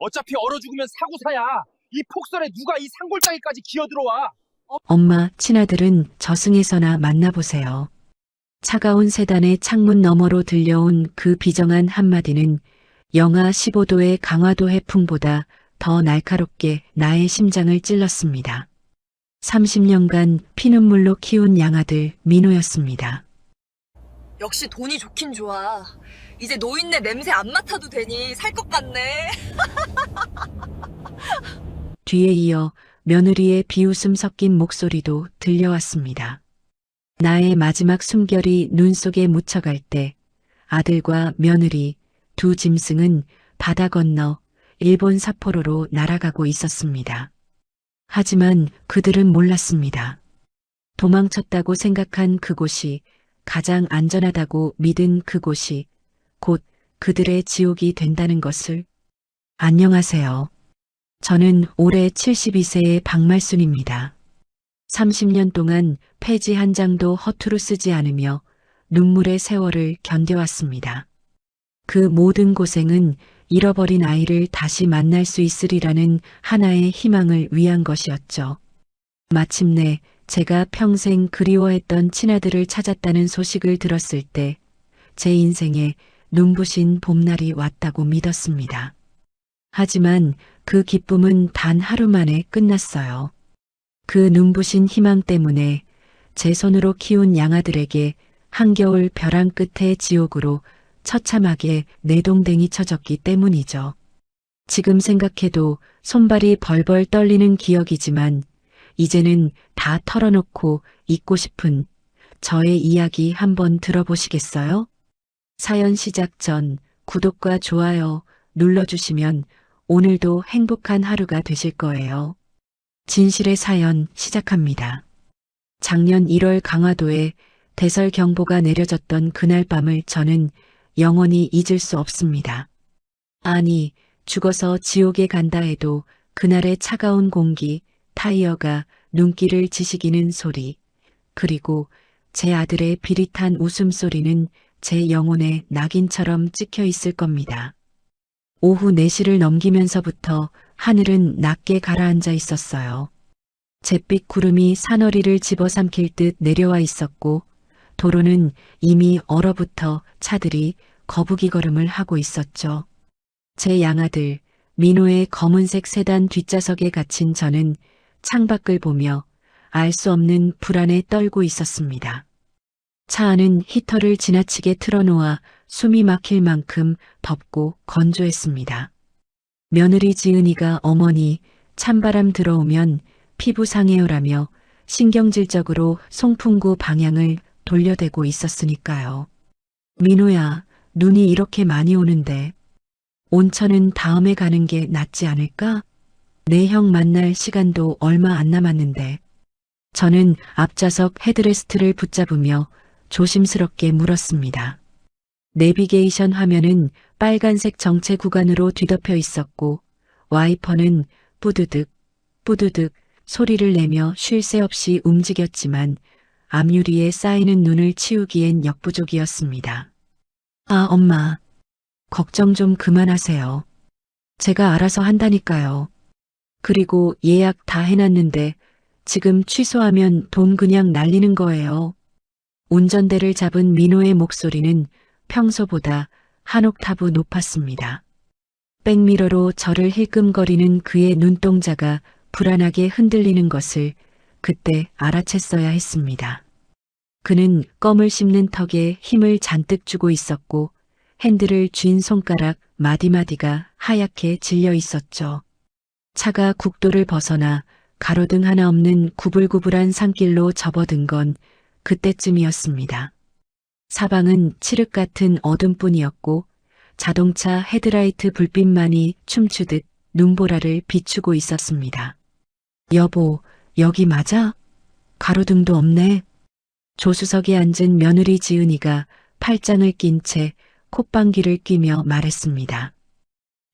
어차피 얼어 죽으면 사고사야. 이 폭설에 누가 이 산골짜기까지 기어들어와. 엄마, 친아들은 저승에서나 만나보세요. 차가운 세단의 창문 너머로 들려온 그 비정한 한마디는 영하 15도의 강화도 해풍보다 더 날카롭게 나의 심장을 찔렀습니다. 30년간 피눈물로 키운 양아들 민호였습니다. 역시 돈이 좋긴 좋아. 이제 노인네 냄새 안 맡아도 되니 살 것 같네. 뒤에 이어 며느리의 비웃음 섞인 목소리도 들려왔습니다. 나의 마지막 숨결이 눈 속에 묻혀갈 때 아들과 며느리 두 짐승은 바다 건너 일본 삿포로로 날아가고 있었습니다. 하지만 그들은 몰랐습니다. 도망쳤다고 생각한 그곳이 가장 안전하다고 믿은 그곳이 곧 그들의 지옥이 된다는 것을. 안녕하세요. 저는 올해 72세의 박말순입니다. 30년 동안 폐지 한 장도 허투루 쓰지 않으며 눈물의 세월을 견뎌왔습니다. 그 모든 고생은 잃어버린 아이를 다시 만날 수 있으리라는 하나의 희망을 위한 것이었죠. 마침내 제가 평생 그리워했던 친아들을 찾았다는 소식을 들었을 때 제 인생에 눈부신 봄날이 왔다고 믿었습니다. 하지만 그 기쁨은 단 하루 만에 끝났어요. 그 눈부신 희망 때문에 제 손으로 키운 양아들에게 한겨울 벼랑 끝의 지옥으로 처참하게 내동댕이 쳐졌기 때문이죠. 지금 생각해도 손발이 벌벌 떨리는 기억이지만 이제는 다 털어놓고 잊고 싶은 저의 이야기 한번 들어보시겠어요? 사연 시작 전 구독과 좋아요 눌러주시면 오늘도 행복한 하루가 되실 거예요. 진실의 사연 시작합니다. 작년 1월 강화도에 대설경보가 내려졌던 그날 밤을 저는 영원히 잊을 수 없습니다. 아니, 죽어서 지옥에 간다 해도 그날의 차가운 공기, 타이어가 눈길을 지시기는 소리, 그리고 제 아들의 비릿한 웃음소리는 제 영혼에 낙인처럼 찍혀 있을 겁니다. 오후 4시를 넘기면서부터 하늘은 낮게 가라앉아 있었어요. 잿빛 구름이 사너리를 집어삼킬 듯 내려와 있었고 도로는 이미 얼어붙어 차들이 거북이 걸음을 하고 있었죠. 제 양아들 민호의 검은색 세단 뒷좌석에 갇힌 저는 창밖을 보며 알 수 없는 불안에 떨고 있었습니다. 차 안은 히터를 지나치게 틀어놓아 숨이 막힐 만큼 덥고 건조했습니다. 며느리 지은이가 어머니 찬바람 들어오면 피부 상해요라며 신경질적으로 송풍구 방향을 돌려대고 있었으니까요. 민호야, 눈이 이렇게 많이 오는데 온천은 다음에 가는 게 낫지 않을까? 내 형 만날 시간도 얼마 안 남았는데. 저는 앞좌석 헤드레스트를 붙잡으며 조심스럽게 물었습니다. 내비게이션 화면은 빨간색 정체 구간으로 뒤덮여 있었고 와이퍼는 뿌드득 뿌드득 소리를 내며 쉴 새 없이 움직였지만 앞유리에 쌓이는 눈을 치우기엔 역부족이었습니다. 아, 엄마. 걱정 좀 그만하세요. 제가 알아서 한다니까요. 그리고 예약 다 해놨는데 지금 취소하면 돈 그냥 날리는 거예요. 운전대를 잡은 민호의 목소리는 평소보다 한 옥타브 높았습니다. 백미러로 저를 힐끔거리는 그의 눈동자가 불안하게 흔들리는 것을 그때 알아챘어야 했습니다. 그는 껌을 씹는 턱에 힘을 잔뜩 주고 있었고 핸들을 쥔 손가락 마디마디가 하얗게 질려 있었죠. 차가 국도를 벗어나 가로등 하나 없는 구불구불한 산길로 접어든 건 그때쯤이었습니다. 사방은 칠흑 같은 어둠뿐이었고 자동차 헤드라이트 불빛만이 춤추듯 눈보라를 비추고 있었습니다. 여보, 여기 맞아? 가로등도 없네. 조수석에 앉은 며느리 지은이가 팔짱을 낀 채 콧방귀를 뀌며 말했습니다.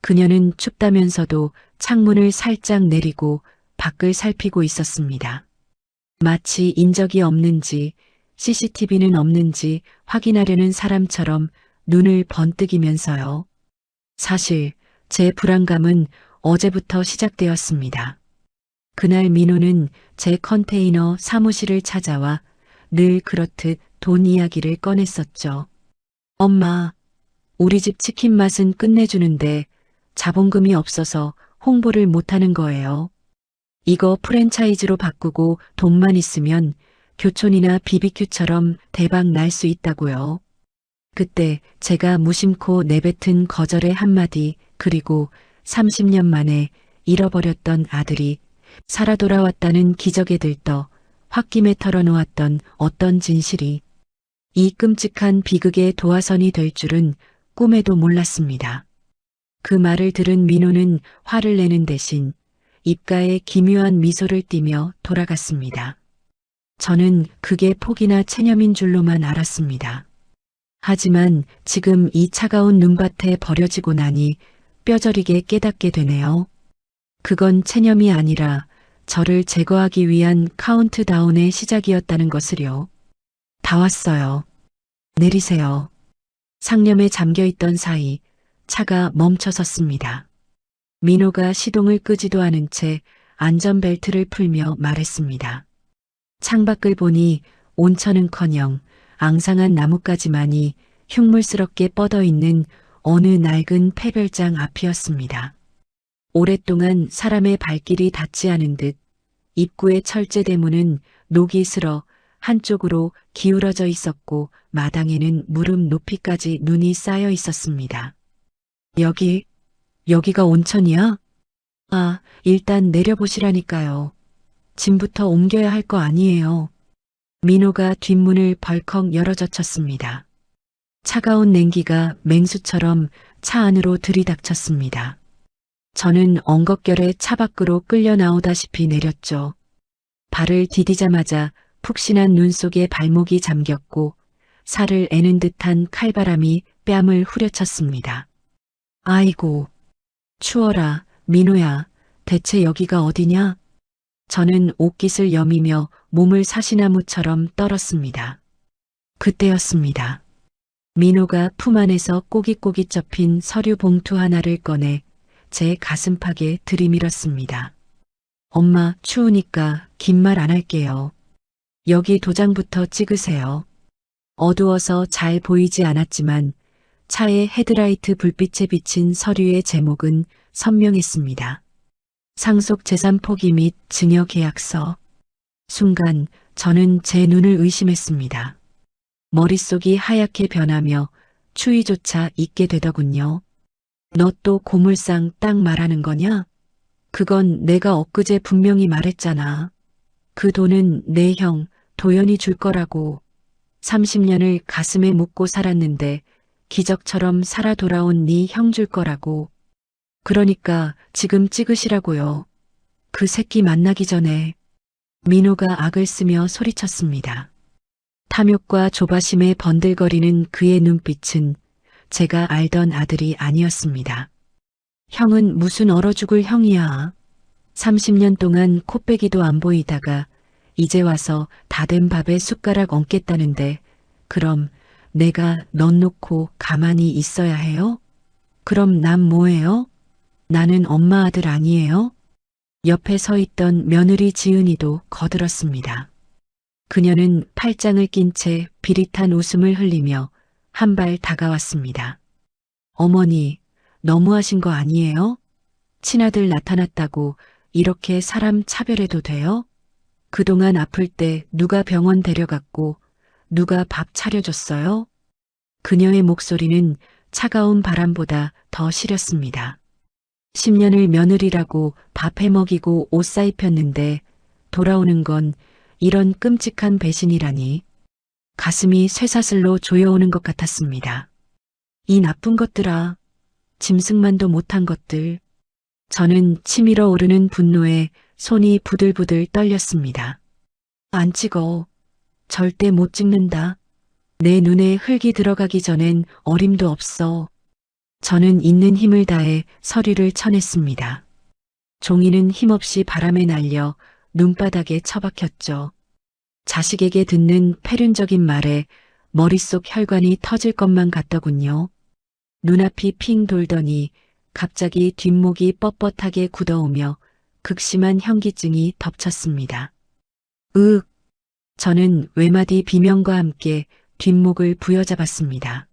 그녀는 춥다면서도 창문을 살짝 내리고 밖을 살피고 있었습니다. 마치 인적이 없는지 CCTV는 없는지 확인하려는 사람처럼 눈을 번뜩이면서요. 사실 제 불안감은 어제부터 시작되었습니다. 그날 민호는 제 컨테이너 사무실을 찾아와 늘 그렇듯 돈 이야기를 꺼냈었죠. 엄마, 우리 집 치킨 맛은 끝내주는데 자본금이 없어서 홍보를 못하는 거예요. 이거 프랜차이즈로 바꾸고 돈만 있으면 교촌이나 비비큐처럼 대박 날 수 있다고요. 그때 제가 무심코 내뱉은 거절의 한마디, 그리고 30년 만에 잃어버렸던 아들이 살아 돌아왔다는 기적에 들떠 홧김에 털어놓았던 어떤 진실이 이 끔찍한 비극의 도화선이 될 줄은 꿈에도 몰랐습니다. 그 말을 들은 민호는 화를 내는 대신 입가에 기묘한 미소를 띠며 돌아갔습니다. 저는 그게 폭이나 체념인 줄로만 알았습니다. 하지만 지금 이 차가운 눈밭에 버려지고 나니 뼈저리게 깨닫게 되네요. 그건 체념이 아니라 저를 제거하기 위한 카운트다운의 시작이었다는 것을요. 다 왔어요. 내리세요. 상념에 잠겨있던 사이 차가 멈춰섰습니다. 민호가 시동을 끄지도 않은 채 안전벨트를 풀며 말했습니다. 창밖을 보니 온천은커녕 앙상한 나뭇가지만이 흉물스럽게 뻗어있는 어느 낡은 폐별장 앞이었습니다. 오랫동안 사람의 발길이 닿지 않은 듯 입구의 철제 대문은 녹이 슬어 한쪽으로 기울어져 있었고 마당에는 무릎 높이까지 눈이 쌓여 있었습니다. 여기가 온천이야? 아, 일단 내려보시라니까요. 짐부터 옮겨야 할 거 아니에요. 민호가 뒷문을 벌컥 열어젖혔습니다. 차가운 냉기가 맹수처럼 차 안으로 들이닥쳤습니다. 저는 엉겁결에 차 밖으로 끌려 나오다시피 내렸죠. 발을 디디자마자 푹신한 눈 속에 발목이 잠겼고 살을 애는 듯한 칼바람이 뺨을 후려쳤습니다. 아이고, 추워라, 민호야. 대체 여기가 어디냐? 저는 옷깃을 여미며 몸을 사시나무처럼 떨었습니다. 그때였습니다. 민호가 품 안에서 꼬깃꼬깃 접힌 서류 봉투 하나를 꺼내 제 가슴팍에 들이밀었습니다. 엄마, 추우니까 긴 말 안 할게요. 여기 도장부터 찍으세요. 어두워서 잘 보이지 않았지만 차의 헤드라이트 불빛에 비친 서류의 제목은 선명했습니다. 상속재산 포기 및 증여계약서. 순간 저는 제 눈을 의심했습니다. 머릿속이 하얗게 변하며 추위조차 잊게 되더군요. 너 또 고물상 딱 말하는 거냐? 그건 내가 엊그제 분명히 말했잖아. 그 돈은 내 형 도연이 줄 거라고. 30년을 가슴에 묻고 살았는데 기적처럼 살아 돌아온 네 형 줄 거라고. 그러니까 지금 찍으시라고요. 그 새끼 만나기 전에. 민호가 악을 쓰며 소리쳤습니다. 탐욕과 조바심에 번들거리는 그의 눈빛은 제가 알던 아들이 아니었습니다. 형은 무슨 얼어 죽을 형이야. 30년 동안 코빼기도 안 보이다가 이제 와서 다 된 밥에 숟가락 얹겠다는데 그럼 내가 넌 놓고 가만히 있어야 해요? 그럼 난 뭐예요? 나는 엄마 아들 아니에요? 옆에 서 있던 며느리 지은이도 거들었습니다. 그녀는 팔짱을 낀 채 비릿한 웃음을 흘리며 한 발 다가왔습니다. 어머니, 너무하신 거 아니에요? 친아들 나타났다고 이렇게 사람 차별해도 돼요? 그동안 아플 때 누가 병원 데려갔고 누가 밥 차려줬어요? 그녀의 목소리는 차가운 바람보다 더 시렸습니다. 10년을 며느리라고 밥 해먹이고 옷 사입혔는데 돌아오는 건 이런 끔찍한 배신이라니. 가슴이 쇠사슬로 조여오는 것 같았습니다. 이 나쁜 것들아, 짐승만도 못한 것들. 저는 치밀어 오르는 분노에 손이 부들부들 떨렸습니다. 안 찍어. 절대 못 찍는다. 내 눈에 흙이 들어가기 전엔 어림도 없어. 저는 있는 힘을 다해 서류를 쳐냈습니다. 종이는 힘없이 바람에 날려 눈바닥에 처박혔죠. 자식에게 듣는 패륜적인 말에 머릿속 혈관이 터질 것만 같더군요. 눈앞이 핑 돌더니 갑자기 뒷목이 뻣뻣하게 굳어오며 극심한 현기증이 덮쳤습니다. 으윽! 저는 외마디 비명과 함께 뒷목을 부여잡았습니다.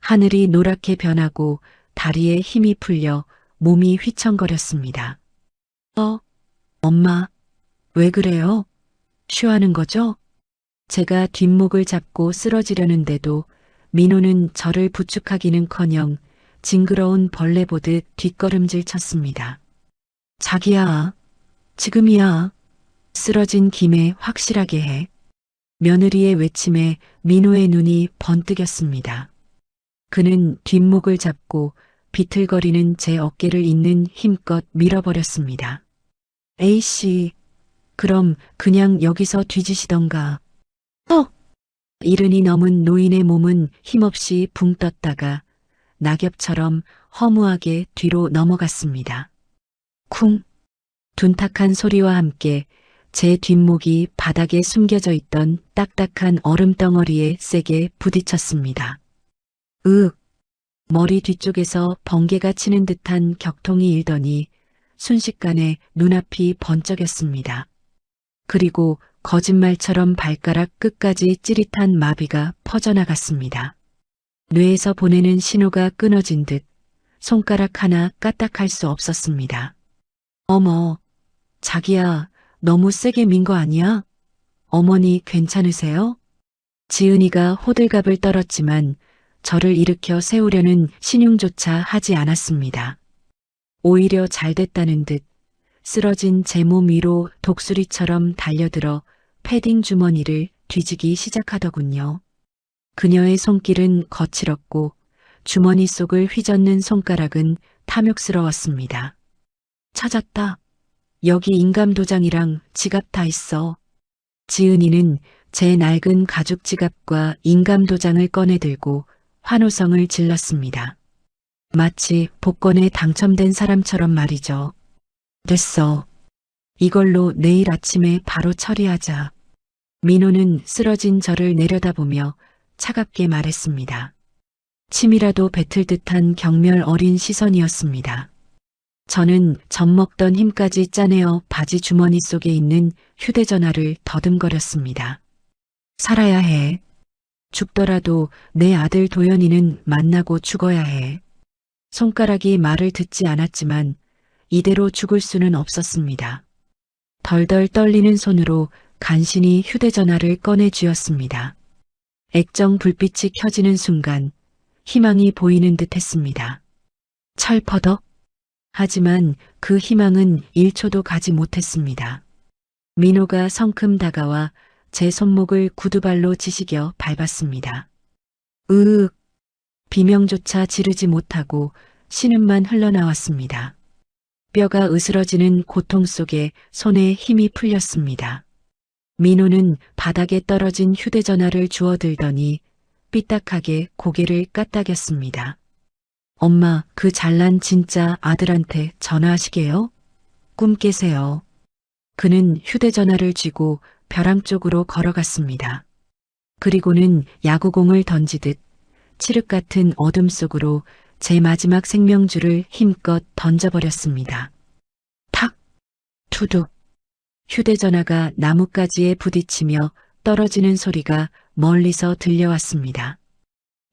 하늘이 노랗게 변하고 다리에 힘이 풀려 몸이 휘청거렸습니다. 엄마, 왜 그래요? 쉬하는 거죠? 제가 뒷목을 잡고 쓰러지려는데도 민호는 저를 부축하기는커녕 징그러운 벌레 보듯 뒷걸음질 쳤습니다. 자기야, 지금이야. 쓰러진 김에 확실하게 해. 며느리의 외침에 민호의 눈이 번뜩였습니다. 그는 뒷목을 잡고 비틀거리는 제 어깨를 있는 힘껏 밀어버렸습니다. 에이씨, 그럼 그냥 여기서 뒤지시던가. 이른이 넘은 노인의 몸은 힘없이 붕 떴다가 낙엽처럼 허무하게 뒤로 넘어갔습니다. 쿵! 둔탁한 소리와 함께 제 뒷목이 바닥에 숨겨져 있던 딱딱한 얼음덩어리에 세게 부딪혔습니다. 으윽! 머리 뒤쪽에서 번개가 치는 듯한 격통이 일더니 순식간에 눈앞이 번쩍였습니다. 그리고 거짓말처럼 발가락 끝까지 찌릿한 마비가 퍼져나갔습니다. 뇌에서 보내는 신호가 끊어진 듯 손가락 하나 까딱할 수 없었습니다. 어머, 자기야, 너무 세게 민 거 아니야? 어머니 괜찮으세요? 지은이가 호들갑을 떨었지만 저를 일으켜 세우려는 신용조차 하지 않았습니다. 오히려 잘 됐다는 듯 쓰러진 제 몸 위로 독수리처럼 달려들어 패딩 주머니를 뒤지기 시작하더군요. 그녀의 손길은 거칠었고 주머니 속을 휘젓는 손가락은 탐욕스러웠습니다. 찾았다. 여기 인감도장이랑 지갑 다 있어. 지은이는 제 낡은 가죽 지갑과 인감도장을 꺼내들고 환호성을 질렀습니다. 마치 복권에 당첨된 사람처럼 말이죠. 됐어. 이걸로 내일 아침에 바로 처리하자. 민호는 쓰러진 저를 내려다보며 차갑게 말했습니다. 침이라도 뱉을 듯한 경멸 어린 시선이었습니다. 저는 젖먹던 힘까지 짜내어 바지 주머니 속에 있는 휴대전화를 더듬거렸습니다. 살아야 해. 죽더라도 내 아들 도연이는 만나고 죽어야 해. 손가락이 말을 듣지 않았지만 이대로 죽을 수는 없었습니다. 덜덜 떨리는 손으로 간신히 휴대전화를 꺼내 쥐었습니다. 액정 불빛이 켜지는 순간 희망이 보이는 듯 했습니다. 철퍼덕. 하지만 그 희망은 1초도 가지 못했습니다. 민호가 성큼 다가와 제 손목을 구두발로 지시겨 밟았습니다. 으윽! 비명조차 지르지 못하고 신음만 흘러나왔습니다. 뼈가 으스러지는 고통 속에 손에 힘이 풀렸습니다. 민호는 바닥에 떨어진 휴대전화를 주워들더니 삐딱하게 고개를 까딱였습니다. 엄마, 그 잘난 진짜 아들한테 전화하시게요? 꿈 깨세요. 그는 휴대전화를 쥐고 벼랑 쪽으로 걸어갔습니다. 그리고는 야구공을 던지듯 칠흑 같은 어둠 속으로 제 마지막 생명줄을 힘껏 던져버렸습니다. 탁! 투둑! 휴대전화가 나뭇가지에 부딪히며 떨어지는 소리가 멀리서 들려왔습니다.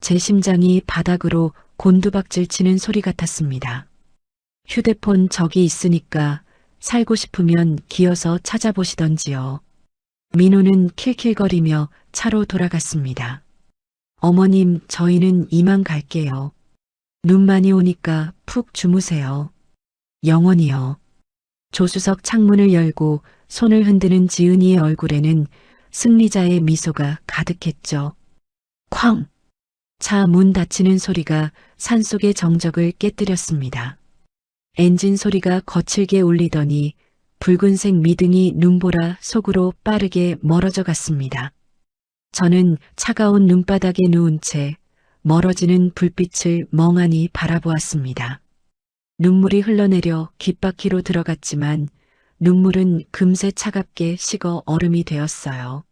제 심장이 바닥으로 곤두박질 치는 소리 같았습니다. 휴대폰 저기 있으니까 살고 싶으면 기어서 찾아보시던지요. 민호는 킬킬거리며 차로 돌아갔습니다. 어머님, 저희는 이만 갈게요. 눈 많이 오니까 푹 주무세요. 영원히요. 조수석 창문을 열고 손을 흔드는 지은이의 얼굴에는 승리자의 미소가 가득했죠. 쾅! 차 문 닫히는 소리가 산속의 정적을 깨뜨렸습니다. 엔진 소리가 거칠게 울리더니 붉은색 미등이 눈보라 속으로 빠르게 멀어져 갔습니다. 저는 차가운 눈바닥에 누운 채 멀어지는 불빛을 멍하니 바라보았습니다. 눈물이 흘러내려 귓바퀴로 들어갔지만 눈물은 금세 차갑게 식어 얼음이 되었어요.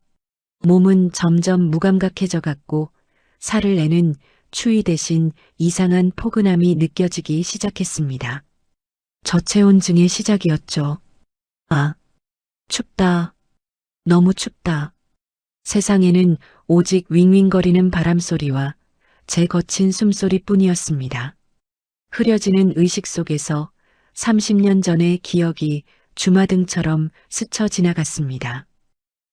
몸은 점점 무감각해져 갔고 살을 내는 추위 대신 이상한 포근함이 느껴지기 시작했습니다. 저체온증의 시작이었죠. 아, 춥다. 너무 춥다. 세상에는 오직 윙윙거리는 바람소리와 제 거친 숨소리뿐이었습니다. 흐려지는 의식 속에서 30년 전의 기억이 주마등처럼 스쳐 지나갔습니다.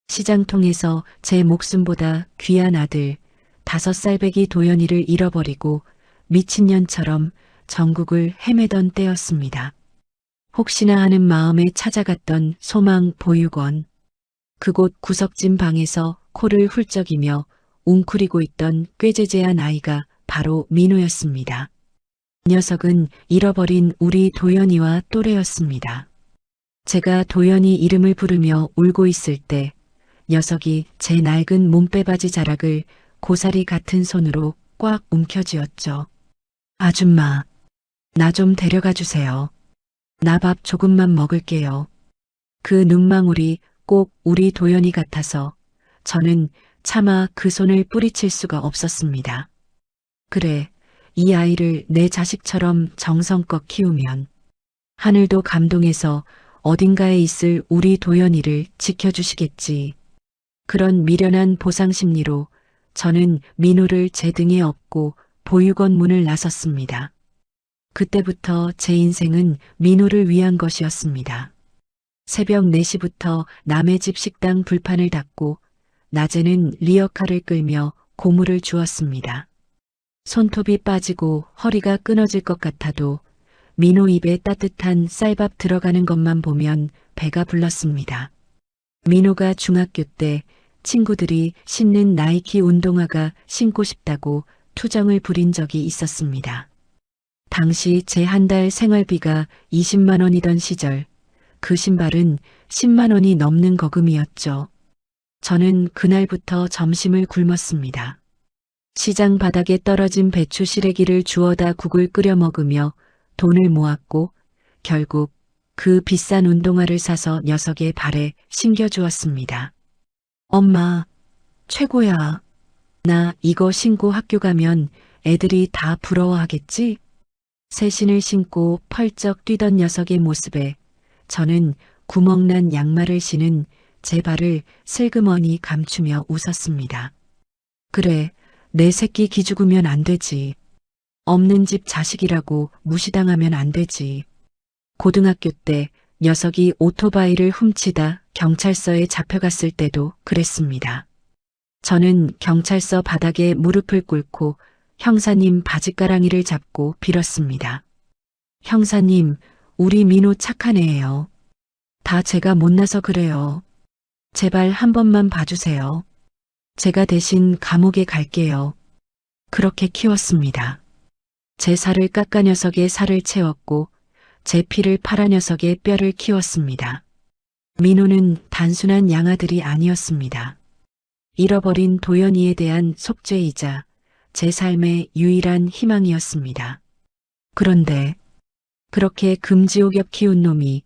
시장통에서 제 목숨보다 귀한 아들 5살배기 도연이를 잃어버리고 미친년처럼 전국을 헤매던 때였습니다. 혹시나 하는 마음에 찾아갔던 소망 보육원. 그곳 구석진 방에서 코를 훌쩍이며 웅크리고 있던 꾀죄죄한 아이가 바로 민호였습니다. 녀석은 잃어버린 우리 도연이와 또래였습니다. 제가 도연이 이름을 부르며 울고 있을 때 녀석이 제 낡은 몸빼바지 자락을 고사리 같은 손으로 꽉 움켜쥐었죠. 아줌마, 나 좀 데려가 주세요. 나 밥 조금만 먹을게요. 그 눈망울이 꼭 우리 도연이 같아서 저는 차마 그 손을 뿌리칠 수가 없었습니다. 그래, 이 아이를 내 자식처럼 정성껏 키우면 하늘도 감동해서 어딘가에 있을 우리 도연이를 지켜주시겠지. 그런 미련한 보상 심리로 저는 민호를 제 등에 업고 보육원 문을 나섰습니다. 그때부터 제 인생은 민호를 위한 것이었습니다. 새벽 4시부터 남의 집 식당 불판을 닫고 낮에는 리어카를 끌며 고물을 주었습니다. 손톱이 빠지고 허리가 끊어질 것 같아도 민호 입에 따뜻한 쌀밥 들어가는 것만 보면 배가 불렀습니다. 민호가 중학교 때 친구들이 신는 나이키 운동화가 신고 싶다고 투정을 부린 적이 있었습니다. 당시 제 한 달 생활비가 20만 원이던 시절 그 신발은 10만 원이 넘는 거금이었죠. 저는 그날부터 점심을 굶었습니다. 시장 바닥에 떨어진 배추 시래기를 주워다 국을 끓여 먹으며 돈을 모았고 결국 그 비싼 운동화를 사서 녀석의 발에 신겨주었습니다. 엄마, 최고야. 나 이거 신고 학교 가면 애들이 다 부러워하겠지? 새 신을 신고 펄쩍 뛰던 녀석의 모습에 저는 구멍난 양말을 신은 제 발을 슬그머니 감추며 웃었습니다. 그래, 내 새끼 기죽으면 안 되지. 없는 집 자식이라고 무시당하면 안 되지. 고등학교 때 녀석이 오토바이를 훔치다 경찰서에 잡혀갔을 때도 그랬습니다. 저는 경찰서 바닥에 무릎을 꿇고 형사님 바지가랑이를 잡고 빌었습니다. 형사님, 우리 민호 착한 애예요. 다 제가 못나서 그래요. 제발 한 번만 봐주세요. 제가 대신 감옥에 갈게요. 그렇게 키웠습니다. 제 살을 깎아 녀석의 살을 채웠고 제 피를 팔아 녀석의 뼈를 키웠습니다. 민호는 단순한 양아들이 아니었습니다. 잃어버린 도연이에 대한 속죄이자 제 삶의 유일한 희망이었습니다. 그런데 그렇게 금지옥엽 키운 놈이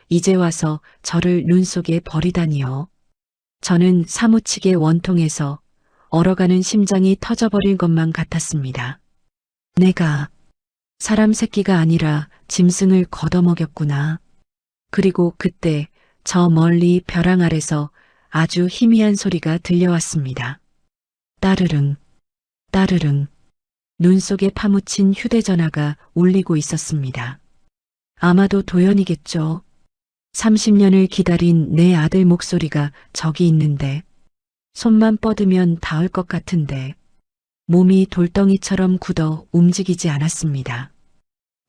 이제 와서 저를 눈 속에 버리다니요. 저는 사무치게 원통해서 얼어가는 심장이 터져버릴 것만 같았습니다. 내가 사람 새끼가 아니라 짐승을 걷어먹였구나. 그리고 그때 저 멀리 벼랑 아래서 아주 희미한 소리가 들려왔습니다. 따르릉, 따르릉. 눈 속에 파묻힌 휴대전화가 울리고 있었습니다. 아마도 도연이겠죠. 30년을 기다린 내 아들 목소리가 저기 있는데 손만 뻗으면 닿을 것 같은데 몸이 돌덩이처럼 굳어 움직이지 않았습니다.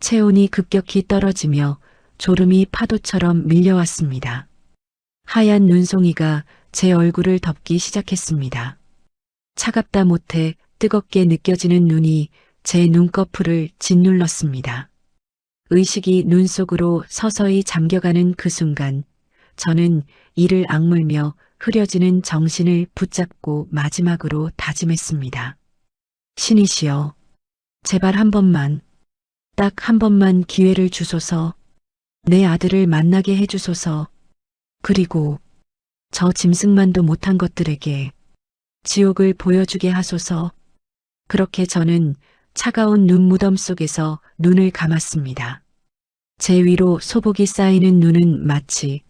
체온이 급격히 떨어지며 졸음이 파도처럼 밀려왔습니다. 하얀 눈송이가 제 얼굴을 덮기 시작했습니다. 차갑다 못해 뜨겁게 느껴지는 눈이 제 눈꺼풀을 짓눌렀습니다. 의식이 눈 속으로 서서히 잠겨가는 그 순간 저는 이를 악물며 흐려지는 정신을 붙잡고 마지막으로 다짐했습니다. 신이시여, 제발 한 번만, 딱 한 번만 기회를 주소서. 내 아들을 만나게 해주소서. 그리고 저 짐승만도 못한 것들에게 지옥을 보여주게 하소서. 그렇게 저는 차가운 눈무덤 속에서 눈을 감았습니다. 제 위로 소복이 쌓이는 눈은 마치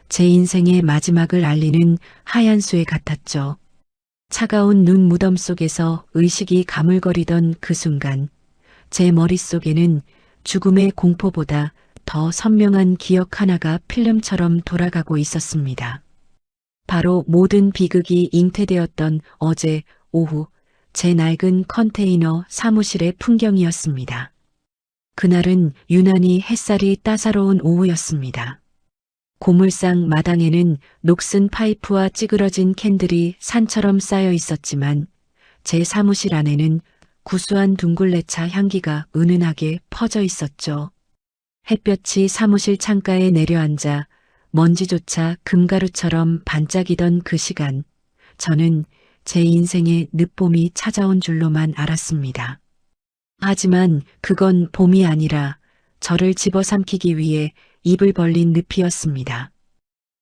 제 인생의 마지막을 알리는 하얀 수에 같았죠. 차가운 눈 무덤 속에서 의식이 가물거리던 그 순간, 제 머릿속에는 죽음의 공포보다 더 선명한 기억 하나가 필름처럼 돌아가고 있었습니다. 바로 모든 비극이 잉태되었던 어제 오후 제 낡은 컨테이너 사무실의 풍경이었습니다. 그날은 유난히 햇살이 따사로운 오후였습니다. 고물상 마당에는 녹슨 파이프와 찌그러진 캔들이 산처럼 쌓여 있었지만 제 사무실 안에는 구수한 둥글레차 향기가 은은하게 퍼져 있었죠. 햇볕이 사무실 창가에 내려앉아 먼지조차 금가루처럼 반짝이던 그 시간, 저는 제 인생의 늦봄이 찾아온 줄로만 알았습니다. 하지만 그건 봄이 아니라 저를 집어삼키기 위해 입을 벌린 늪이었습니다.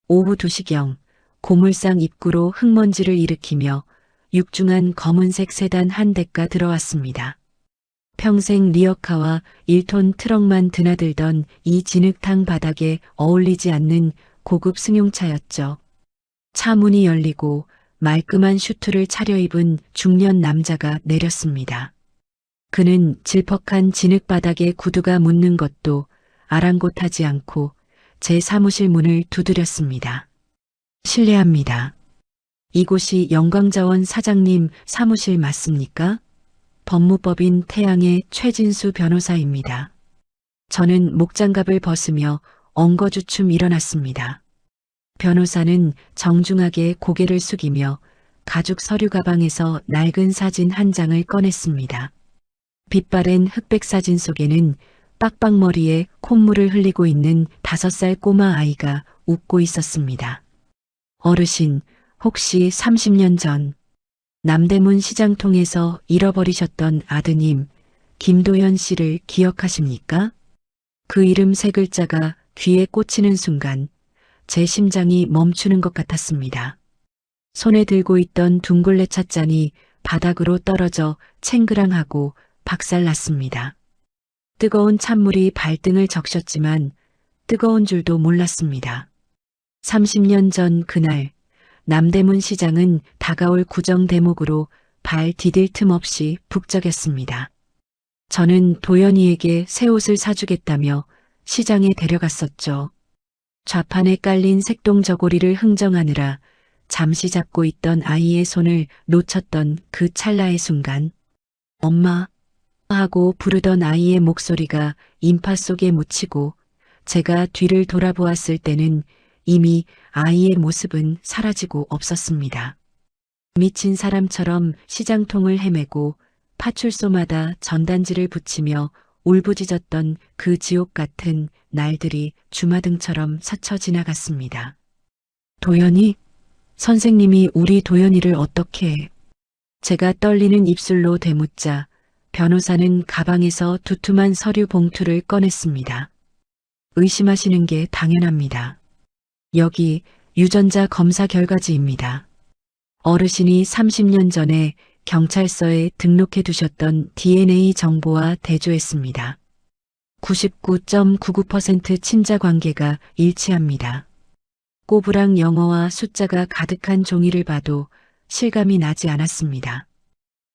오후 2시경 고물상 입구로 흙먼지를 일으키며 육중한 검은색 세단 한 대가 들어왔습니다. 평생 리어카와 1톤 트럭만 드나들던 이 진흙탕 바닥에 어울리지 않는 고급 승용차였죠. 차 문이 열리고 말끔한 슈트를 차려입은 중년 남자가 내렸습니다. 그는 질퍽한 진흙바닥에 구두가 묻는 것도 아랑곳하지 않고 제 사무실 문을 두드렸습니다. 실례합니다. 이곳이 영광자원 사장님 사무실 맞습니까? 법무법인 태양의 최진수 변호사입니다. 저는 목장갑을 벗으며 엉거주춤 일어났습니다. 변호사는 정중하게 고개를 숙이며 가죽 서류 가방에서 낡은 사진 한 장을 꺼냈습니다. 빛바랜 흑백 사진 속에는 빡빡머리에 콧물을 흘리고 있는 5살 꼬마 아이가 웃고 있었습니다. 어르신, 혹시 30년 전 남대문 시장통에서 잃어버리셨던 아드님 김도현 씨를 기억하십니까? 그 이름 3글자가 귀에 꽂히는 순간 제 심장이 멈추는 것 같았습니다. 손에 들고 있던 둥글레 찻잔이 바닥으로 떨어져 챙그랑하고 박살났습니다. 뜨거운 찬물이 발등을 적셨지만 뜨거운 줄도 몰랐습니다. 30년 전 그날 남대문 시장은 다가올 구정 대목으로 발 디딜 틈 없이 북적였습니다. 저는 도연이에게 새 옷을 사주겠다며 시장에 데려갔었죠. 좌판에 깔린 색동 저고리를 흥정하느라 잠시 잡고 있던 아이의 손을 놓쳤던 그 찰나의 순간, 엄마 하고 부르던 아이의 목소리가 인파 속에 묻히고 제가 뒤를 돌아보았을 때는 이미 아이의 모습은 사라지고 없었습니다. 미친 사람처럼 시장통을 헤매고 파출소마다 전단지를 붙이며 울부짖었던 그 지옥 같은 날들이 주마등처럼 스쳐 지나갔습니다. 도연이? 선생님이 우리 도연이를 어떻게 해? 제가 떨리는 입술로 되묻자 변호사는 가방에서 두툼한 서류 봉투를 꺼냈습니다. 의심하시는 게 당연합니다. 여기 유전자 검사 결과지입니다. 어르신이 30년 전에 경찰서에 등록해 두셨던 DNA 정보와 대조했습니다. 99.99% 친자 관계가 일치합니다. 꼬부랑 영어와 숫자가 가득한 종이를 봐도 실감이 나지 않았습니다.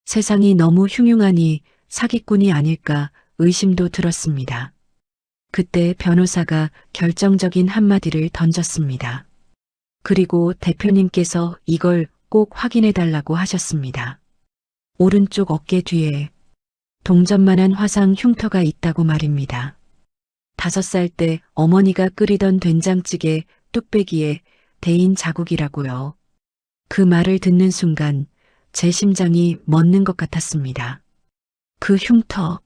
세상이 너무 흉흉하니 사기꾼이 아닐까 의심도 들었습니다. 그때 변호사가 결정적인 한마디를 던졌습니다. 그리고 대표님께서 이걸 꼭 확인해달라고 하셨습니다. 오른쪽 어깨 뒤에 동전만한 화상 흉터가 있다고 말입니다. 5살 때 어머니가 끓이던 된장찌개 뚝배기에 대인 자국이라고요. 그 말을 듣는 순간 제 심장이 멎는 것 같았습니다. 그 흉터,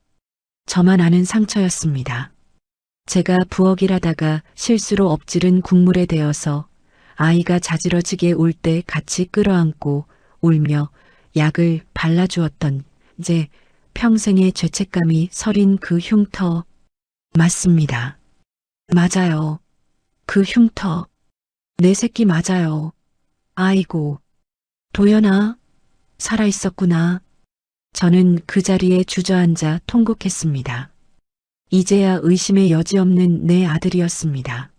저만 아는 상처였습니다. 제가 부엌일하다가 실수로 엎질은 국물에 데어서 아이가 자지러지게 울 때 같이 끌어안고 울며 약을 발라주었던 제 평생의 죄책감이 서린 그 흉터. 맞습니다. 맞아요. 그 흉터. 내 새끼 맞아요. 아이고. 도연아, 살아있었구나. 저는 그 자리에 주저앉아 통곡했습니다. 이제야 의심의 여지 없는 내 아들이었습니다.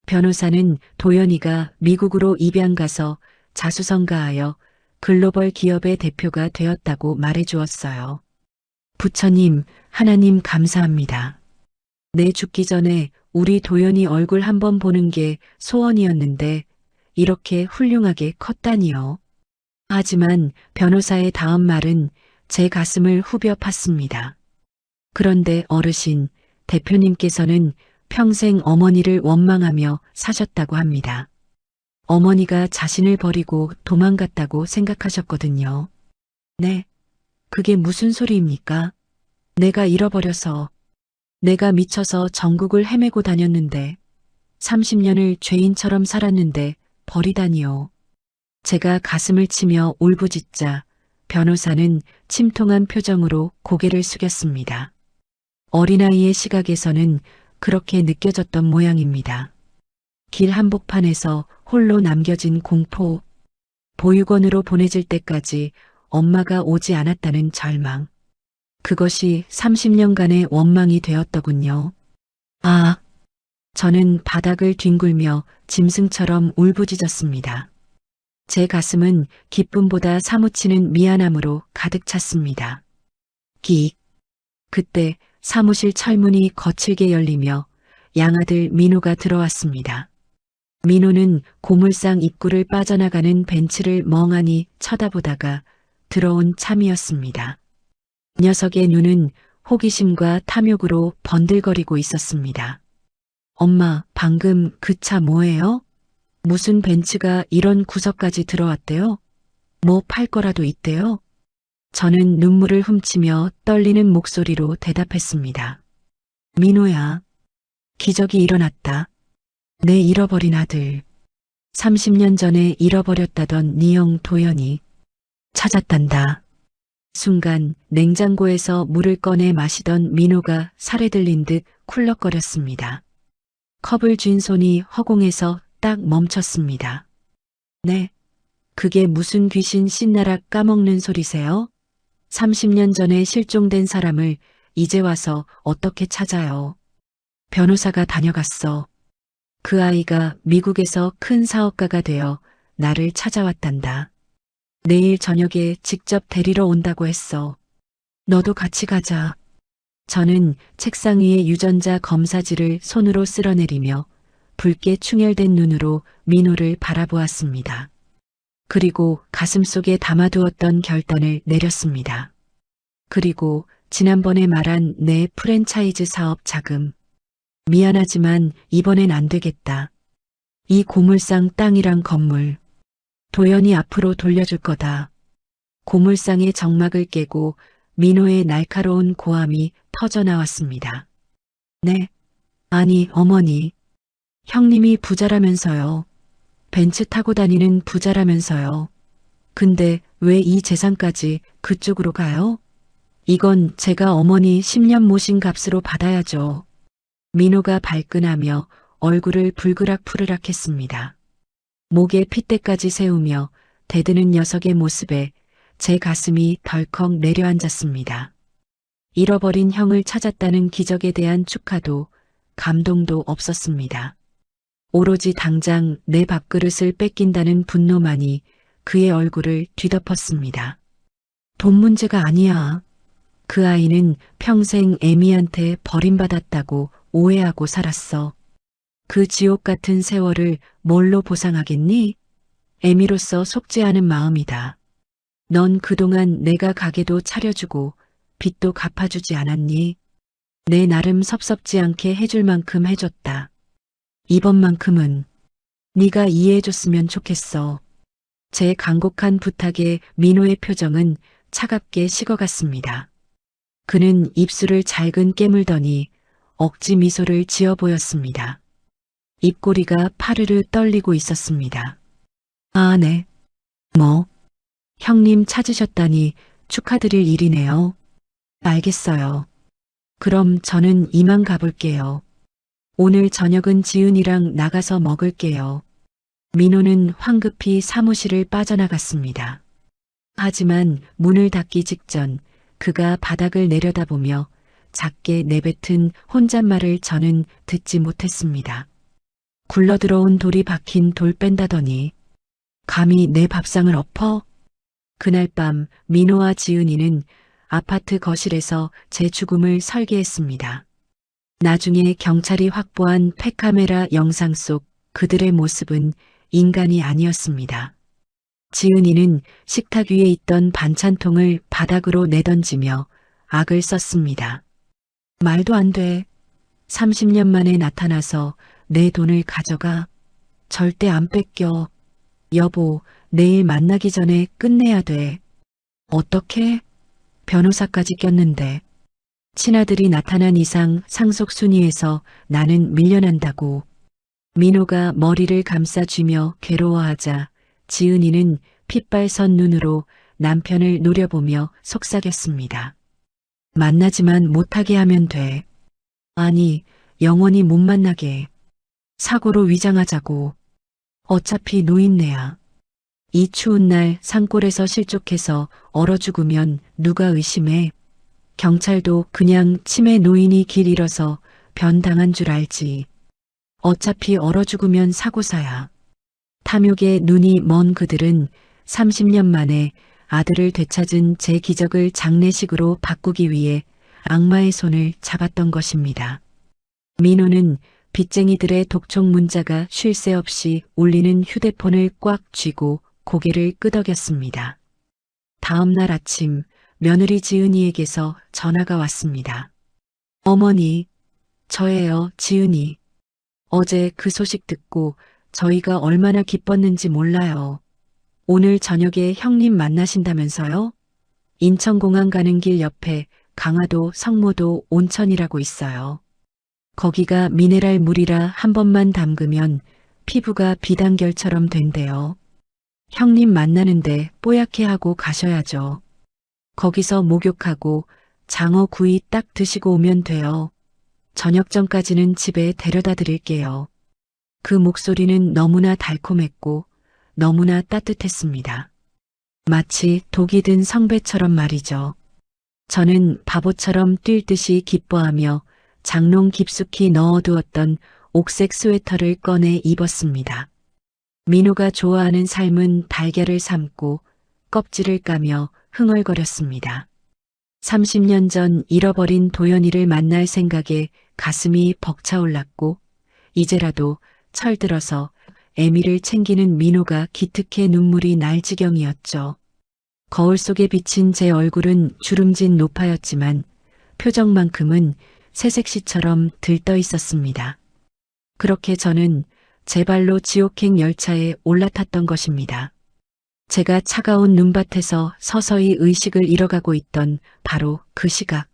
변호사는 도연이가 미국으로 입양 가서 자수성가하여 글로벌 기업의 대표가 되었다고 말해주었어요. 부처님, 하나님 감사합니다. 내 죽기 전에 우리 도연이 얼굴 한번 보는 게 소원이었는데 이렇게 훌륭하게 컸다니요. 하지만 변호사의 다음 말은 제 가슴을 후벼 팠습니다. 그런데 어르신, 대표님께서는 평생 어머니를 원망하며 사셨다고 합니다. 어머니가 자신을 버리고 도망갔다고 생각하셨거든요. 네, 그게 무슨 소리입니까? 내가 잃어버려서, 내가 미쳐서 전국을 헤매고 다녔는데, 30년을 죄인처럼 살았는데 버리다니요. 제가 가슴을 치며 울부짖자 변호사는 침통한 표정으로 고개를 숙였습니다. 어린아이의 시각에서는 그렇게 느껴졌던 모양입니다. 길 한복판에서 홀로 남겨진 공포, 보육원으로 보내질 때까지 엄마가 오지 않았다는 절망. 그것이 30년간의 원망이 되었더군요. 아, 저는 바닥을 뒹굴며 짐승처럼 울부짖었습니다. 제 가슴은 기쁨보다 사무치는 미안함으로 가득 찼습니다. 기익. 그때 사무실 철문이 거칠게 열리며 양아들 민호가 들어왔습니다. 민호는 고물상 입구를 빠져나가는 벤치를 멍하니 쳐다보다가 들어온 참이었습니다. 녀석의 눈은 호기심과 탐욕으로 번들거리고 있었습니다. 엄마, 방금 그 차 뭐예요? 무슨 벤츠가 이런 구석까지 들어왔대요? 뭐 팔 거라도 있대요? 저는 눈물을 훔치며 떨리는 목소리로 대답했습니다. 민호야, 기적이 일어났다. 내 잃어버린 아들. 30년 전에 잃어버렸다던 네 형 도연이 찾았단다. 순간 냉장고에서 물을 꺼내 마시던 민호가 살에 들린 듯 쿨럭거렸습니다. 컵을 쥔 손이 허공에서 딱 멈췄습니다. 네, 그게 무슨 귀신 신나락 까먹는 소리세요? 30년 전에 실종된 사람을 이제 와서 어떻게 찾아요? 변호사가 다녀갔어. 그 아이가 미국에서 큰 사업가가 되어 나를 찾아왔단다. 내일 저녁에 직접 데리러 온다고 했어. 너도 같이 가자. 저는 책상 위에 유전자 검사지를 손으로 쓸어내리며 붉게 충혈된 눈으로 민호를 바라보았습니다. 그리고 가슴속에 담아두었던 결단을 내렸습니다. 그리고 지난번에 말한 내 프랜차이즈 사업 자금. 미안하지만 이번엔 안 되겠다. 이 고물상 땅이랑 건물. 도연이 앞으로 돌려줄 거다. 고물상의 정막을 깨고 민호의 날카로운 고함이 터져나왔습니다. 네. 아니, 어머니. 형님이 부자라면서요. 벤츠 타고 다니는 부자라면서요. 근데 왜 이 재산까지 그쪽으로 가요? 이건 제가 어머니 10년 모신 값으로 받아야죠. 민호가 발끈하며 얼굴을 불그락푸르락 했습니다. 목에 핏대까지 세우며 대드는 녀석의 모습에 제 가슴이 덜컥 내려앉았습니다. 잃어버린 형을 찾았다는 기적에 대한 축하도 감동도 없었습니다. 오로지 당장 내 밥그릇을 뺏긴다는 분노만이 그의 얼굴을 뒤덮었습니다. 돈 문제가 아니야. 그 아이는 평생 애미한테 버림받았다고 오해하고 살았어. 그 지옥 같은 세월을 뭘로 보상하겠니? 애미로서 속지 않은 마음이다. 넌 그동안 내가 가게도 차려주고 빚도 갚아주지 않았니? 내 나름 섭섭지 않게 해줄 만큼 해줬다. 이번만큼은 네가 이해해줬으면 좋겠어. 제 간곡한 부탁에 민호의 표정은 차갑게 식어갔습니다. 그는 입술을 잘근 깨물더니 억지 미소를 지어 보였습니다. 입꼬리가 파르르 떨리고 있었습니다. 아, 네. 뭐? 형님 찾으셨다니 축하드릴 일이네요. 알겠어요. 그럼 저는 이만 가볼게요. 오늘 저녁은 지은이랑 나가서 먹을게요. 민호는 황급히 사무실을 빠져나갔습니다. 하지만 문을 닫기 직전 그가 바닥을 내려다보며 작게 내뱉은 혼잣말을 저는 듣지 못했습니다. 굴러들어온 돌이 박힌 돌 뺀다더니 감히 내 밥상을 엎어? 그날 밤 민호와 지은이는 아파트 거실에서 제 죽음을 설계했습니다. 나중에 경찰이 확보한 팩카메라 영상 속 그들의 모습은 인간이 아니었습니다. 지은이는 식탁 위에 있던 반찬통을 바닥으로 내던지며 악을 썼습니다. 말도 안 돼. 30년 만에 나타나서 내 돈을 가져가. 절대 안 뺏겨. 여보, 내일 만나기 전에 끝내야 돼. 어떻게? 변호사까지 꼈는데. 친아들이 나타난 이상 상속 순위에서 나는 밀려난다고. 민호가 머리를 감싸쥐며 괴로워하자 지은이는 핏발선 눈으로 남편을 노려보며 속삭였습니다. 만나지만 못하게 하면 돼. 아니, 영원히 못 만나게. 사고로 위장하자고. 어차피 노인네야. 이 추운 날 산골에서 실족해서 얼어 죽으면 누가 의심해. 경찰도 그냥 치매 노인이 길 잃어서 변당한 줄 알지. 어차피 얼어 죽으면 사고사야. 탐욕에 눈이 먼 그들은 30년 만에 아들을 되찾은 제 기적을 장례식으로 바꾸기 위해 악마의 손을 잡았던 것입니다. 민호는 빚쟁이들의 독촉 문자가 쉴 새 없이 울리는 휴대폰을 꽉 쥐고 고개를 끄덕였습니다. 다음 날 아침 며느리 지은이에게서 전화가 왔습니다. 어머니, 저예요, 지은이. 어제 그 소식 듣고 저희가 얼마나 기뻤는지 몰라요. 오늘 저녁에 형님 만나신다면서요? 인천공항 가는 길 옆에 강화도 성모도 온천이라고 있어요. 거기가 미네랄 물이라 한 번만 담그면 피부가 비단결처럼 된대요. 형님 만나는데 뽀얗게 하고 가셔야죠. 거기서 목욕하고 장어 구이 딱 드시고 오면 돼요. 저녁 전까지는 집에 데려다 드릴게요. 그 목소리는 너무나 달콤했고 너무나 따뜻했습니다. 마치 독이 든 성배처럼 말이죠. 저는 바보처럼 뛸 듯이 기뻐하며 장롱 깊숙이 넣어두었던 옥색 스웨터를 꺼내 입었습니다. 민호가 좋아하는 삶은 달걀을 삶고 껍질을 까며 흥얼거렸습니다. 30년 전 잃어버린 도연이를 만날 생각에 가슴이 벅차올랐고 이제라도 철들어서 애미를 챙기는 민호가 기특해 눈물이 날 지경이었죠. 거울 속에 비친 제 얼굴은 주름진 노파였지만 표정만큼은 새색시처럼 들떠 있었습니다. 그렇게 저는 제 발로 지옥행 열차에 올라탔던 것입니다. 제가 차가운 눈밭에서 서서히 의식을 잃어가고 있던 바로 그 시각.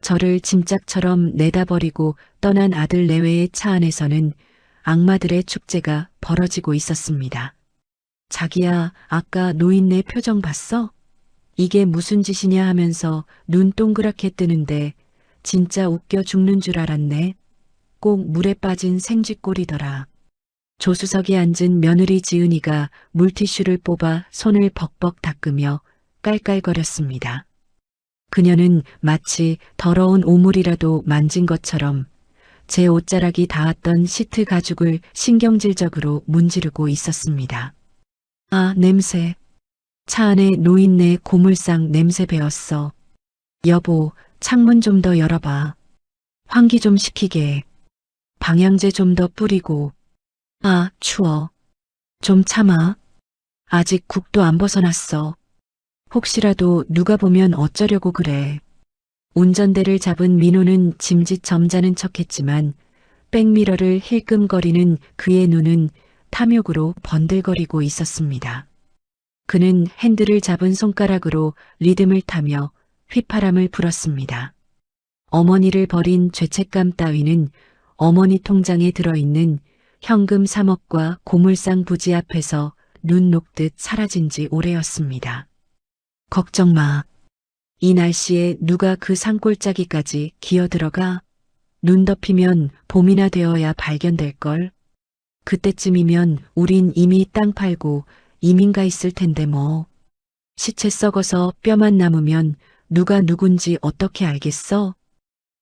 저를 짐짝처럼 내다버리고 떠난 아들 내외의 차 안에서는 악마들의 축제가 벌어지고 있었습니다. 자기야, 아까 노인네 표정 봤어? 이게 무슨 짓이냐 하면서 눈 동그랗게 뜨는데 진짜 웃겨 죽는 줄 알았네. 꼭 물에 빠진 생쥐꼴이더라. 조수석에 앉은 며느리 지은이가 물티슈를 뽑아 손을 벅벅 닦으며 깔깔거렸습니다. 그녀는 마치 더러운 오물이라도 만진 것처럼 제 옷자락이 닿았던 시트 가죽을 신경질적으로 문지르고 있었습니다. 아, 냄새. 차 안에 노인네 고물상 냄새 배었어. 여보, 창문 좀 더 열어봐. 환기 좀 시키게. 방향제 좀 더 뿌리고. 아, 추워. 좀 참아. 아직 국도 안 벗어났어. 혹시라도 누가 보면 어쩌려고 그래. 운전대를 잡은 민호는 짐짓 점잖은 척했지만 백미러를 힐끔거리는 그의 눈은 탐욕으로 번들거리고 있었습니다. 그는 핸들을 잡은 손가락으로 리듬을 타며 휘파람을 불었습니다. 어머니를 버린 죄책감 따위는 어머니 통장에 들어있는 현금 3억과 고물상 부지 앞에서 눈 녹듯 사라진 지 오래였습니다. 걱정 마. 이 날씨에 누가 그 산골짜기까지 기어들어가? 눈 덮이면 봄이나 되어야 발견될걸. 그때쯤이면 우린 이미 땅 팔고 이민 가 있을 텐데 뭐. 시체 썩어서 뼈만 남으면 누가 누군지 어떻게 알겠어?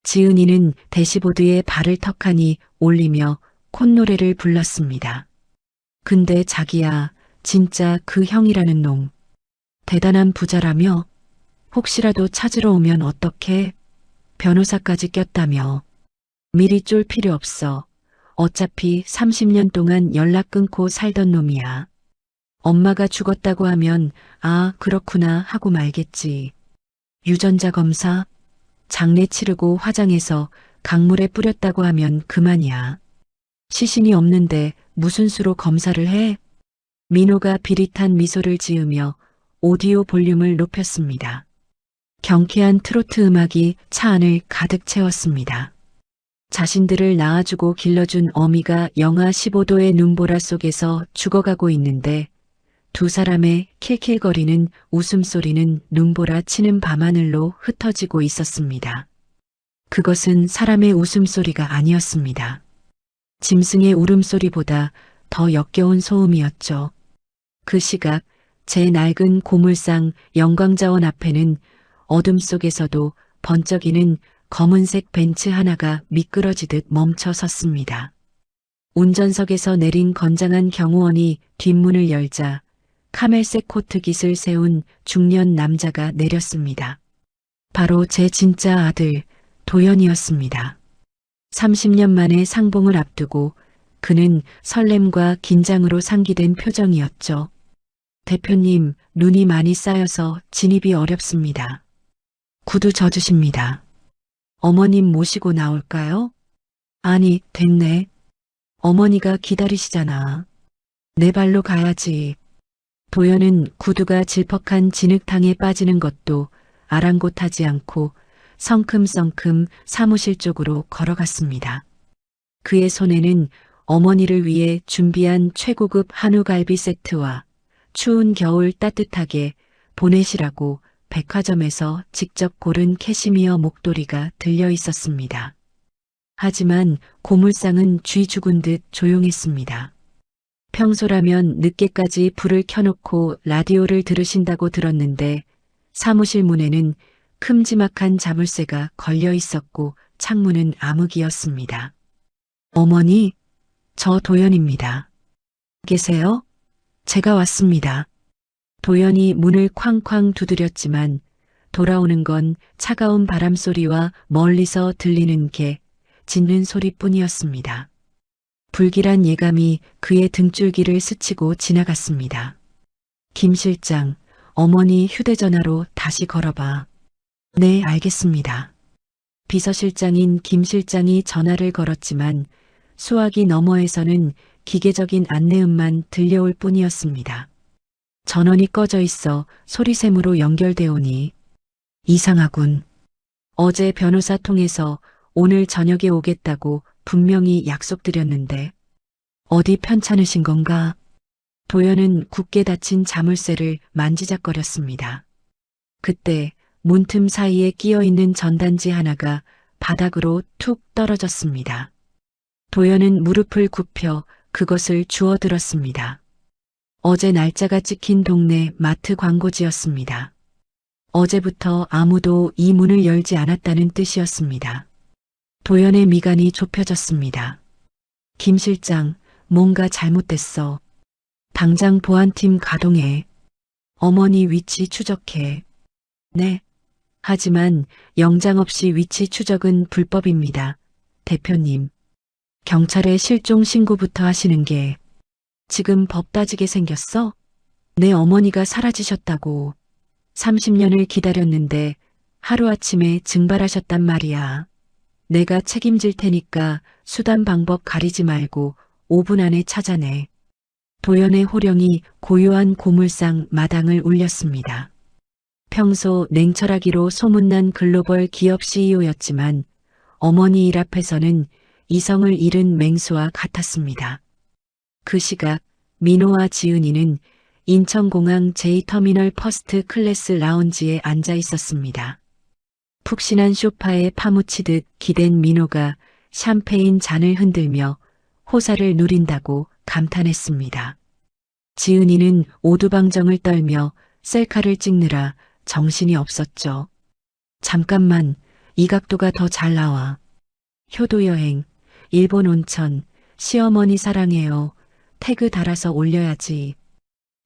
지은이는 대시보드에 발을 턱하니 올리며 콧노래를 불렀습니다. 근데 자기야, 진짜 그 형이라는 놈. 대단한 부자라며? 혹시라도 찾으러 오면 어떡해? 변호사까지 꼈다며. 미리 쫄 필요 없어. 어차피 30년 동안 연락 끊고 살던 놈이야. 엄마가 죽었다고 하면 아, 그렇구나 하고 말겠지. 유전자 검사? 장례 치르고 화장해서 강물에 뿌렸다고 하면 그만이야. 시신이 없는데 무슨 수로 검사를 해? 민호가 비릿한 미소를 지으며 오디오 볼륨을 높였습니다. 경쾌한 트로트 음악이 차 안을 가득 채웠습니다. 자신들을 낳아주고 길러준 어미가 영하 15도의 눈보라 속에서 죽어가고 있는데 두 사람의 킬킬거리는 웃음소리는 눈보라 치는 밤하늘로 흩어지고 있었습니다. 그것은 사람의 웃음소리가 아니었습니다. 짐승의 울음소리보다 더 역겨운 소음이었죠. 그 시각 제 낡은 고물상 영광자원 앞에는 어둠 속에서도 번쩍이는 검은색 벤츠 하나가 미끄러지듯 멈춰 섰습니다. 운전석에서 내린 건장한 경호원이 뒷문을 열자 카멜색 코트 깃을 세운 중년 남자가 내렸습니다. 바로 제 진짜 아들 도연이었습니다. 30년 만에 상봉을 앞두고 그는 설렘과 긴장으로 상기된 표정이었죠. 대표님, 눈이 많이 쌓여서 진입이 어렵습니다. 구두 젖으십니다. 어머님 모시고 나올까요? 아니, 됐네. 어머니가 기다리시잖아. 내 발로 가야지. 도연은 구두가 질퍽한 진흙탕에 빠지는 것도 아랑곳하지 않고 성큼성큼 사무실 쪽으로 걸어갔습니다. 그의 손에는 어머니를 위해 준비한 최고급 한우갈비 세트와 추운 겨울 따뜻하게 보내시라고 백화점에서 직접 고른 캐시미어 목도리가 들려 있었습니다. 하지만 고물상은 쥐 죽은 듯 조용했습니다. 평소라면 늦게까지 불을 켜놓고 라디오를 들으신다고 들었는데 사무실 문에는 큼지막한 자물쇠가 걸려 있었고 창문은 암흑이었습니다. 어머니, 저 도연입니다. 계세요? 제가 왔습니다. 도연이 문을 쾅쾅 두드렸지만 돌아오는 건 차가운 바람소리와 멀리서 들리는 개 짖는 소리뿐이었습니다. 불길한 예감이 그의 등줄기를 스치고 지나갔습니다. 김 실장, 어머니 휴대전화로 다시 걸어봐. 네, 알겠습니다. 비서실장인 김 실장이 전화를 걸었지만 수화기 너머에서는 기계적인 안내음만 들려올 뿐이었습니다. 전원이 꺼져 있어 소리샘으로 연결되오니 이상하군. 어제 변호사 통해서 오늘 저녁에 오겠다고 분명히 약속드렸는데 어디 편찮으신 건가? 도연은 굳게 닫힌 자물쇠를 만지작거렸습니다. 그때 문틈 사이에 끼어있는 전단지 하나가 바닥으로 툭 떨어졌습니다. 도연은 무릎을 굽혀 그것을 주워들었습니다. 어제 날짜가 찍힌 동네 마트 광고지였습니다. 어제부터 아무도 이 문을 열지 않았다는 뜻이었습니다. 도연의 미간이 좁혀졌습니다. 김 실장, 뭔가 잘못됐어. 당장 보안팀 가동해. 어머니 위치 추적해. 네. 하지만 영장 없이 위치 추적은 불법입니다. 대표님. 경찰에 실종 신고부터 하시는 게 지금 법 따지게 생겼어? 내 어머니가 사라지셨다고. 30년을 기다렸는데 하루아침에 증발하셨단 말이야. 내가 책임질 테니까 수단 방법 가리지 말고 5분 안에 찾아내. 도연의 호령이 고요한 고물상 마당을 울렸습니다. 평소 냉철하기로 소문난 글로벌 기업 CEO였지만 어머니 일 앞에서는 이성을 잃은 맹수와 같았습니다. 그 시각 민호와 지은이는 인천공항 J터미널 퍼스트 클래스 라운지에 앉아 있었습니다. 푹신한 소파에 파묻히듯 기댄 민호가 샴페인 잔을 흔들며 호사를 누린다고 감탄했습니다. 지은이는 오두방정을 떨며 셀카를 찍느라 정신이 없었죠. 잠깐만, 이 각도가 더 잘 나와. 효도여행, 일본 온천, 시어머니 사랑해요. 태그 달아서 올려야지.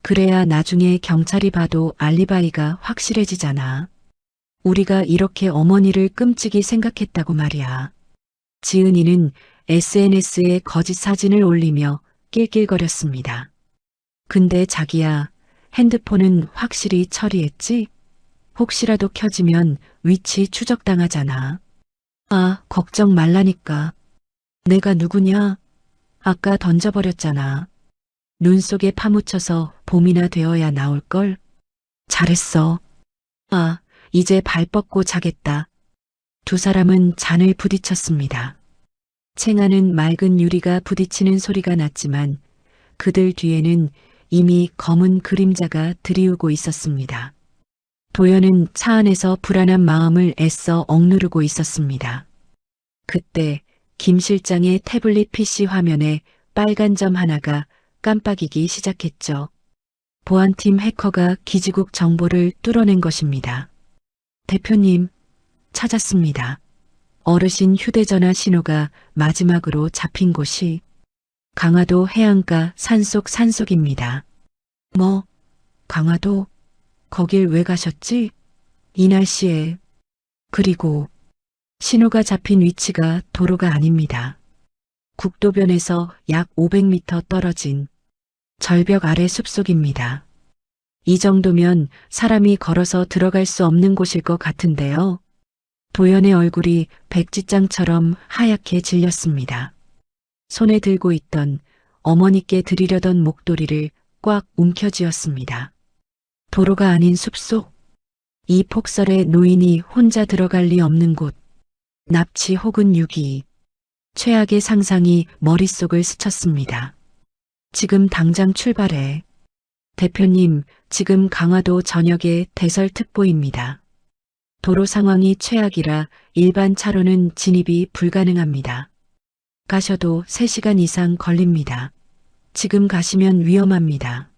그래야 나중에 경찰이 봐도 알리바이가 확실해지잖아. 우리가 이렇게 어머니를 끔찍이 생각했다고 말이야. 지은이는 SNS에 거짓 사진을 올리며 낄낄거렸습니다. 근데 자기야, 핸드폰은 확실히 처리했지? 혹시라도 켜지면 위치 추적당하잖아. 아, 걱정 말라니까. 내가 누구냐? 아까 던져버렸잖아. 눈 속에 파묻혀서 봄이나 되어야 나올걸? 잘했어. 아, 이제 발 뻗고 자겠다. 두 사람은 잔을 부딪혔습니다. 챙하는 맑은 유리가 부딪히는 소리가 났지만 그들 뒤에는 이미 검은 그림자가 들이우고 있었습니다. 도연은 차 안에서 불안한 마음을 애써 억누르고 있었습니다. 그때 김 실장의 태블릿 PC 화면에 빨간 점 하나가 깜빡이기 시작했죠. 보안팀 해커가 기지국 정보를 뚫어낸 것입니다. 대표님, 찾았습니다. 어르신 휴대전화 신호가 마지막으로 잡힌 곳이 강화도 해안가 산속입니다. 뭐, 강화도? 거길 왜 가셨지? 이 날씨에. 그리고 신호가 잡힌 위치가 도로가 아닙니다. 국도변에서 약 500m 떨어진 절벽 아래 숲속입니다. 이 정도면 사람이 걸어서 들어갈 수 없는 곳일 것 같은데요. 도연의 얼굴이 백지장처럼 하얗게 질렸습니다. 손에 들고 있던 어머니께 드리려던 목도리를 꽉 움켜쥐었습니다. 도로가 아닌 숲속. 이 폭설에 노인이 혼자 들어갈 리 없는 곳. 납치 혹은 유기. 최악의 상상이 머릿속을 스쳤습니다. 지금 당장 출발해. 대표님, 지금 강화도 전역에 대설특보입니다. 도로 상황이 최악이라 일반 차로는 진입이 불가능합니다. 가셔도 3시간 이상 걸립니다. 지금 가시면 위험합니다.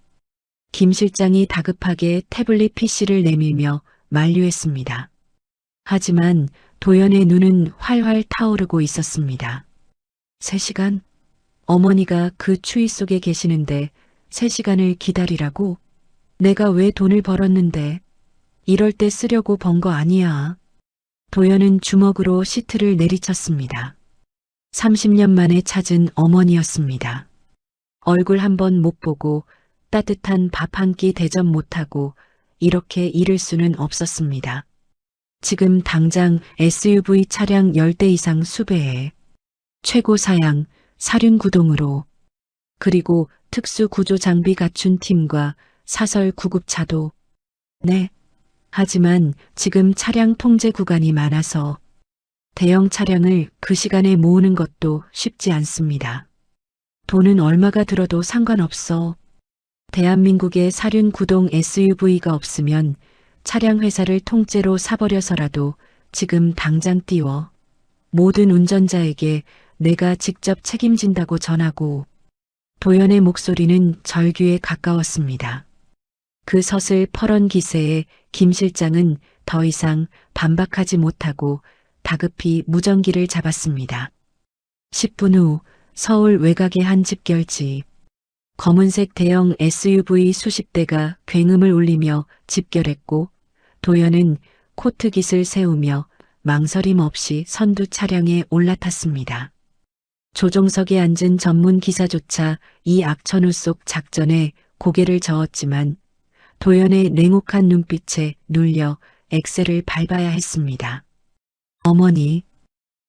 김 실장이 다급하게 태블릿 PC를 내밀며 만류했습니다. 하지만 도연의 눈은 활활 타오르고 있었습니다. 3시간? 어머니가 그 추위 속에 계시는데 3시간을 기다리라고? 내가 왜 돈을 벌었는데? 이럴 때 쓰려고 번 거 아니야. 도연은 주먹으로 시트를 내리쳤습니다. 30년 만에 찾은 어머니였습니다. 얼굴 한번 못 보고 따뜻한 밥 한 끼 대접 못하고 이렇게 잃을 수는 없었습니다. 지금 당장 SUV 차량 10대 이상 수배해. 최고 사양, 사륜구동으로. 그리고 특수구조 장비 갖춘 팀과 사설 구급차도. 네. 하지만 지금 차량 통제 구간이 많아서 대형 차량을 그 시간에 모으는 것도 쉽지 않습니다. 돈은 얼마가 들어도 상관없어. 대한민국에 사륜 구동 SUV가 없으면 차량 회사를 통째로 사버려서라도 지금 당장 띄워. 모든 운전자에게 내가 직접 책임진다고 전하고. 도연의 목소리는 절규에 가까웠습니다. 그 서슬 퍼런 기세에 김 실장은 더 이상 반박하지 못하고 다급히 무전기를 잡았습니다. 10분 후 서울 외곽의 한 집결지. 검은색 대형 SUV 수십 대가 굉음을 울리며 집결했고 도연은 코트깃을 세우며 망설임 없이 선두 차량에 올라탔습니다. 조종석에 앉은 전문 기사조차 이 악천후 속 작전에 고개를 저었지만 도연의 냉혹한 눈빛에 눌려 엑셀을 밟아야 했습니다. 어머니,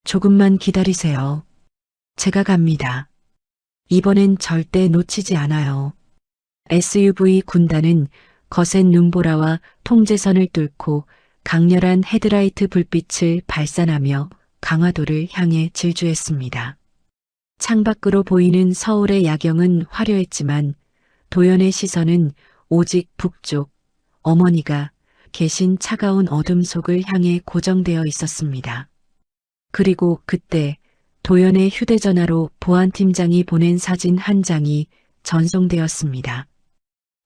조금만 기다리세요. 제가 갑니다. 이번엔 절대 놓치지 않아요. SUV 군단은 거센 눈보라와 통제선을 뚫고 강렬한 헤드라이트 불빛을 발산하며 강화도를 향해 질주했습니다. 창밖으로 보이는 서울의 야경은 화려했지만 도연의 시선은 오직 북쪽, 어머니가 계신 차가운 어둠 속을 향해 고정되어 있었습니다. 그리고 그때 도연의 휴대전화로 보안팀장이 보낸 사진 한 장이 전송되었습니다.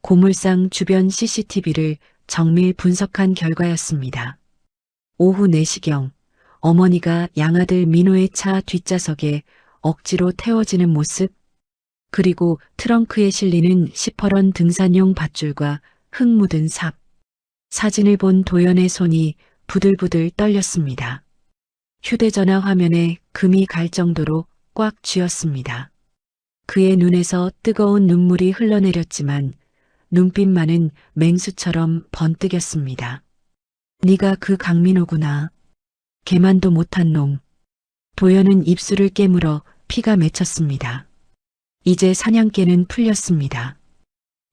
고물상 주변 CCTV를 정밀 분석한 결과였습니다. 오후 4시경 어머니가 양아들 민호의 차 뒷좌석에 억지로 태워지는 모습, 그리고 트렁크에 실리는 시퍼런 등산용 밧줄과 흙 묻은 삽. 사진을 본 도연의 손이 부들부들 떨렸습니다. 휴대전화 화면에 금이 갈 정도로 꽉 쥐었습니다. 그의 눈에서 뜨거운 눈물이 흘러내렸지만 눈빛만은 맹수처럼 번뜩였습니다. 네가 그 강민호구나. 개만도 못한 놈. 도연은 입술을 깨물어 피가 맺혔습니다. 이제 사냥개는 풀렸습니다.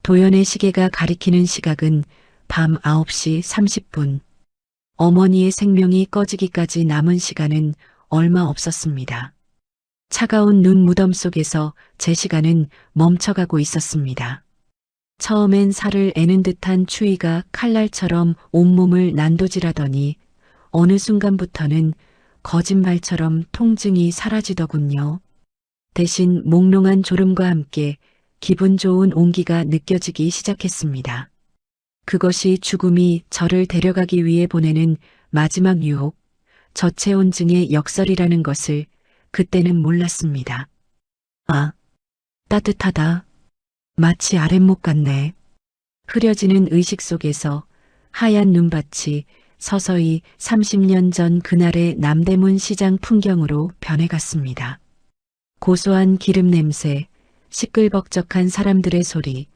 도연의 시계가 가리키는 시각은 밤 9시 30분. 어머니의 생명이 꺼지기까지 남은 시간은 얼마 없었습니다. 차가운 눈 무덤 속에서 제 시간은 멈춰가고 있었습니다. 처음엔 살을 애는 듯한 추위가 칼날처럼 온몸을 난도질하더니 어느 순간부터는 거짓말처럼 통증이 사라지더군요. 대신 몽롱한 졸음과 함께 기분 좋은 온기가 느껴지기 시작했습니다. 그것이 죽음이 저를 데려가기 위해 보내는 마지막 유혹, 저체온증의 역설이라는 것을 그때는 몰랐습니다. 아, 따뜻하다. 마치 아랫목 같네. 흐려지는 의식 속에서 하얀 눈밭이 서서히 30년 전 그날의 남대문 시장 풍경으로 변해갔습니다. 고소한 기름 냄새, 시끌벅적한 사람들의 소리,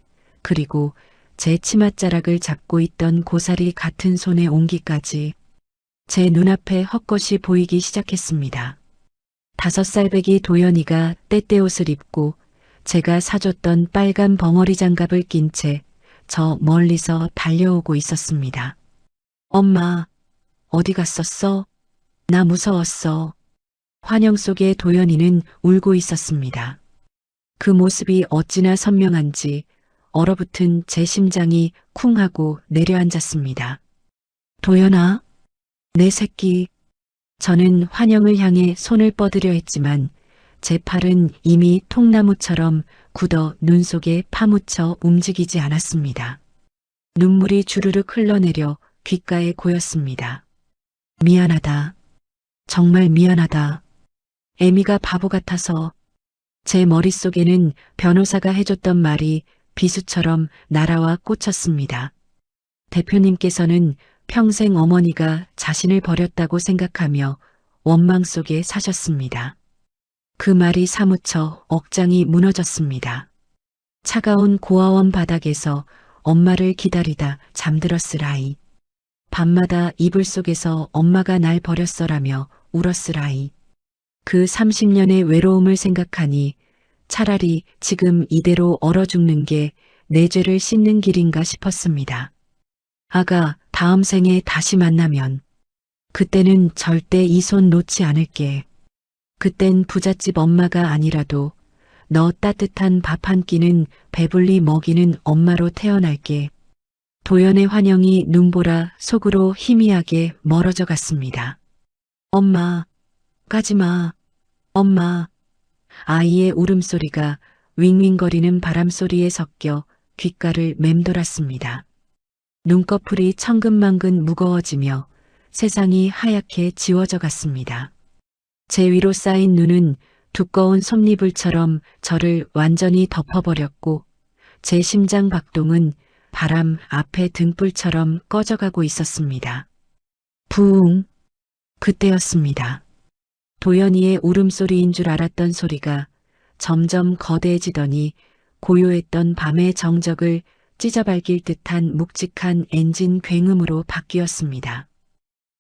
그리고 제 치맛자락을 잡고 있던 고사리 같은 손의 온기까지 제 눈앞에 헛것이 보이기 시작했습니다. 5살배기 도연이가 떼떼옷을 입고 제가 사줬던 빨간 벙어리 장갑을 낀 채 저 멀리서 달려오고 있었습니다. 엄마, 어디 갔었어? 나 무서웠어. 환영 속에 도연이는 울고 있었습니다. 그 모습이 어찌나 선명한지 얼어붙은 제 심장이 쿵 하고 내려앉았습니다. 도연아, 내 새끼. 저는 환영을 향해 손을 뻗으려 했지만 제 팔은 이미 통나무처럼 굳어 눈 속에 파묻혀 움직이지 않았습니다. 눈물이 주르륵 흘러내려 귓가에 고였습니다. 미안하다. 정말 미안하다. 애미가 바보 같아서. 제 머릿속에는 변호사가 해줬던 말이 비수처럼 날아와 꽂혔습니다. 대표님께서는 평생 어머니가 자신을 버렸다고 생각하며 원망 속에 사셨습니다. 그 말이 사무쳐 억장이 무너졌습니다. 차가운 고아원 바닥에서 엄마를 기다리다 잠들었을 아이. 밤마다 이불 속에서 엄마가 날 버렸어라며 울었을 아이. 그 30년의 외로움을 생각하니 차라리 지금 이대로 얼어 죽는 게 내 죄를 씻는 길인가 싶었습니다. 아가, 다음 생에 다시 만나면 그때는 절대 이 손 놓지 않을게. 그땐 부잣집 엄마가 아니라도 너 따뜻한 밥 한 끼는 배불리 먹이는 엄마로 태어날게. 도연의 환영이 눈보라 속으로 희미하게 멀어져 갔습니다. 엄마, 가지마. 엄마. 아이의 울음소리가 윙윙거리는 바람소리에 섞여 귓가를 맴돌았습니다. 눈꺼풀이 천근만근 무거워지며 세상이 하얗게 지워져 갔습니다. 제 위로 쌓인 눈은 두꺼운 솜니불처럼 저를 완전히 덮어버렸고 제 심장 박동은 바람 앞에 등불처럼 꺼져가고 있었습니다. 부웅. 그때였습니다. 도연이의 울음소리인 줄 알았던 소리가 점점 거대해지더니 고요했던 밤의 정적을 찢어밟길 듯한 묵직한 엔진 굉음으로 바뀌었습니다.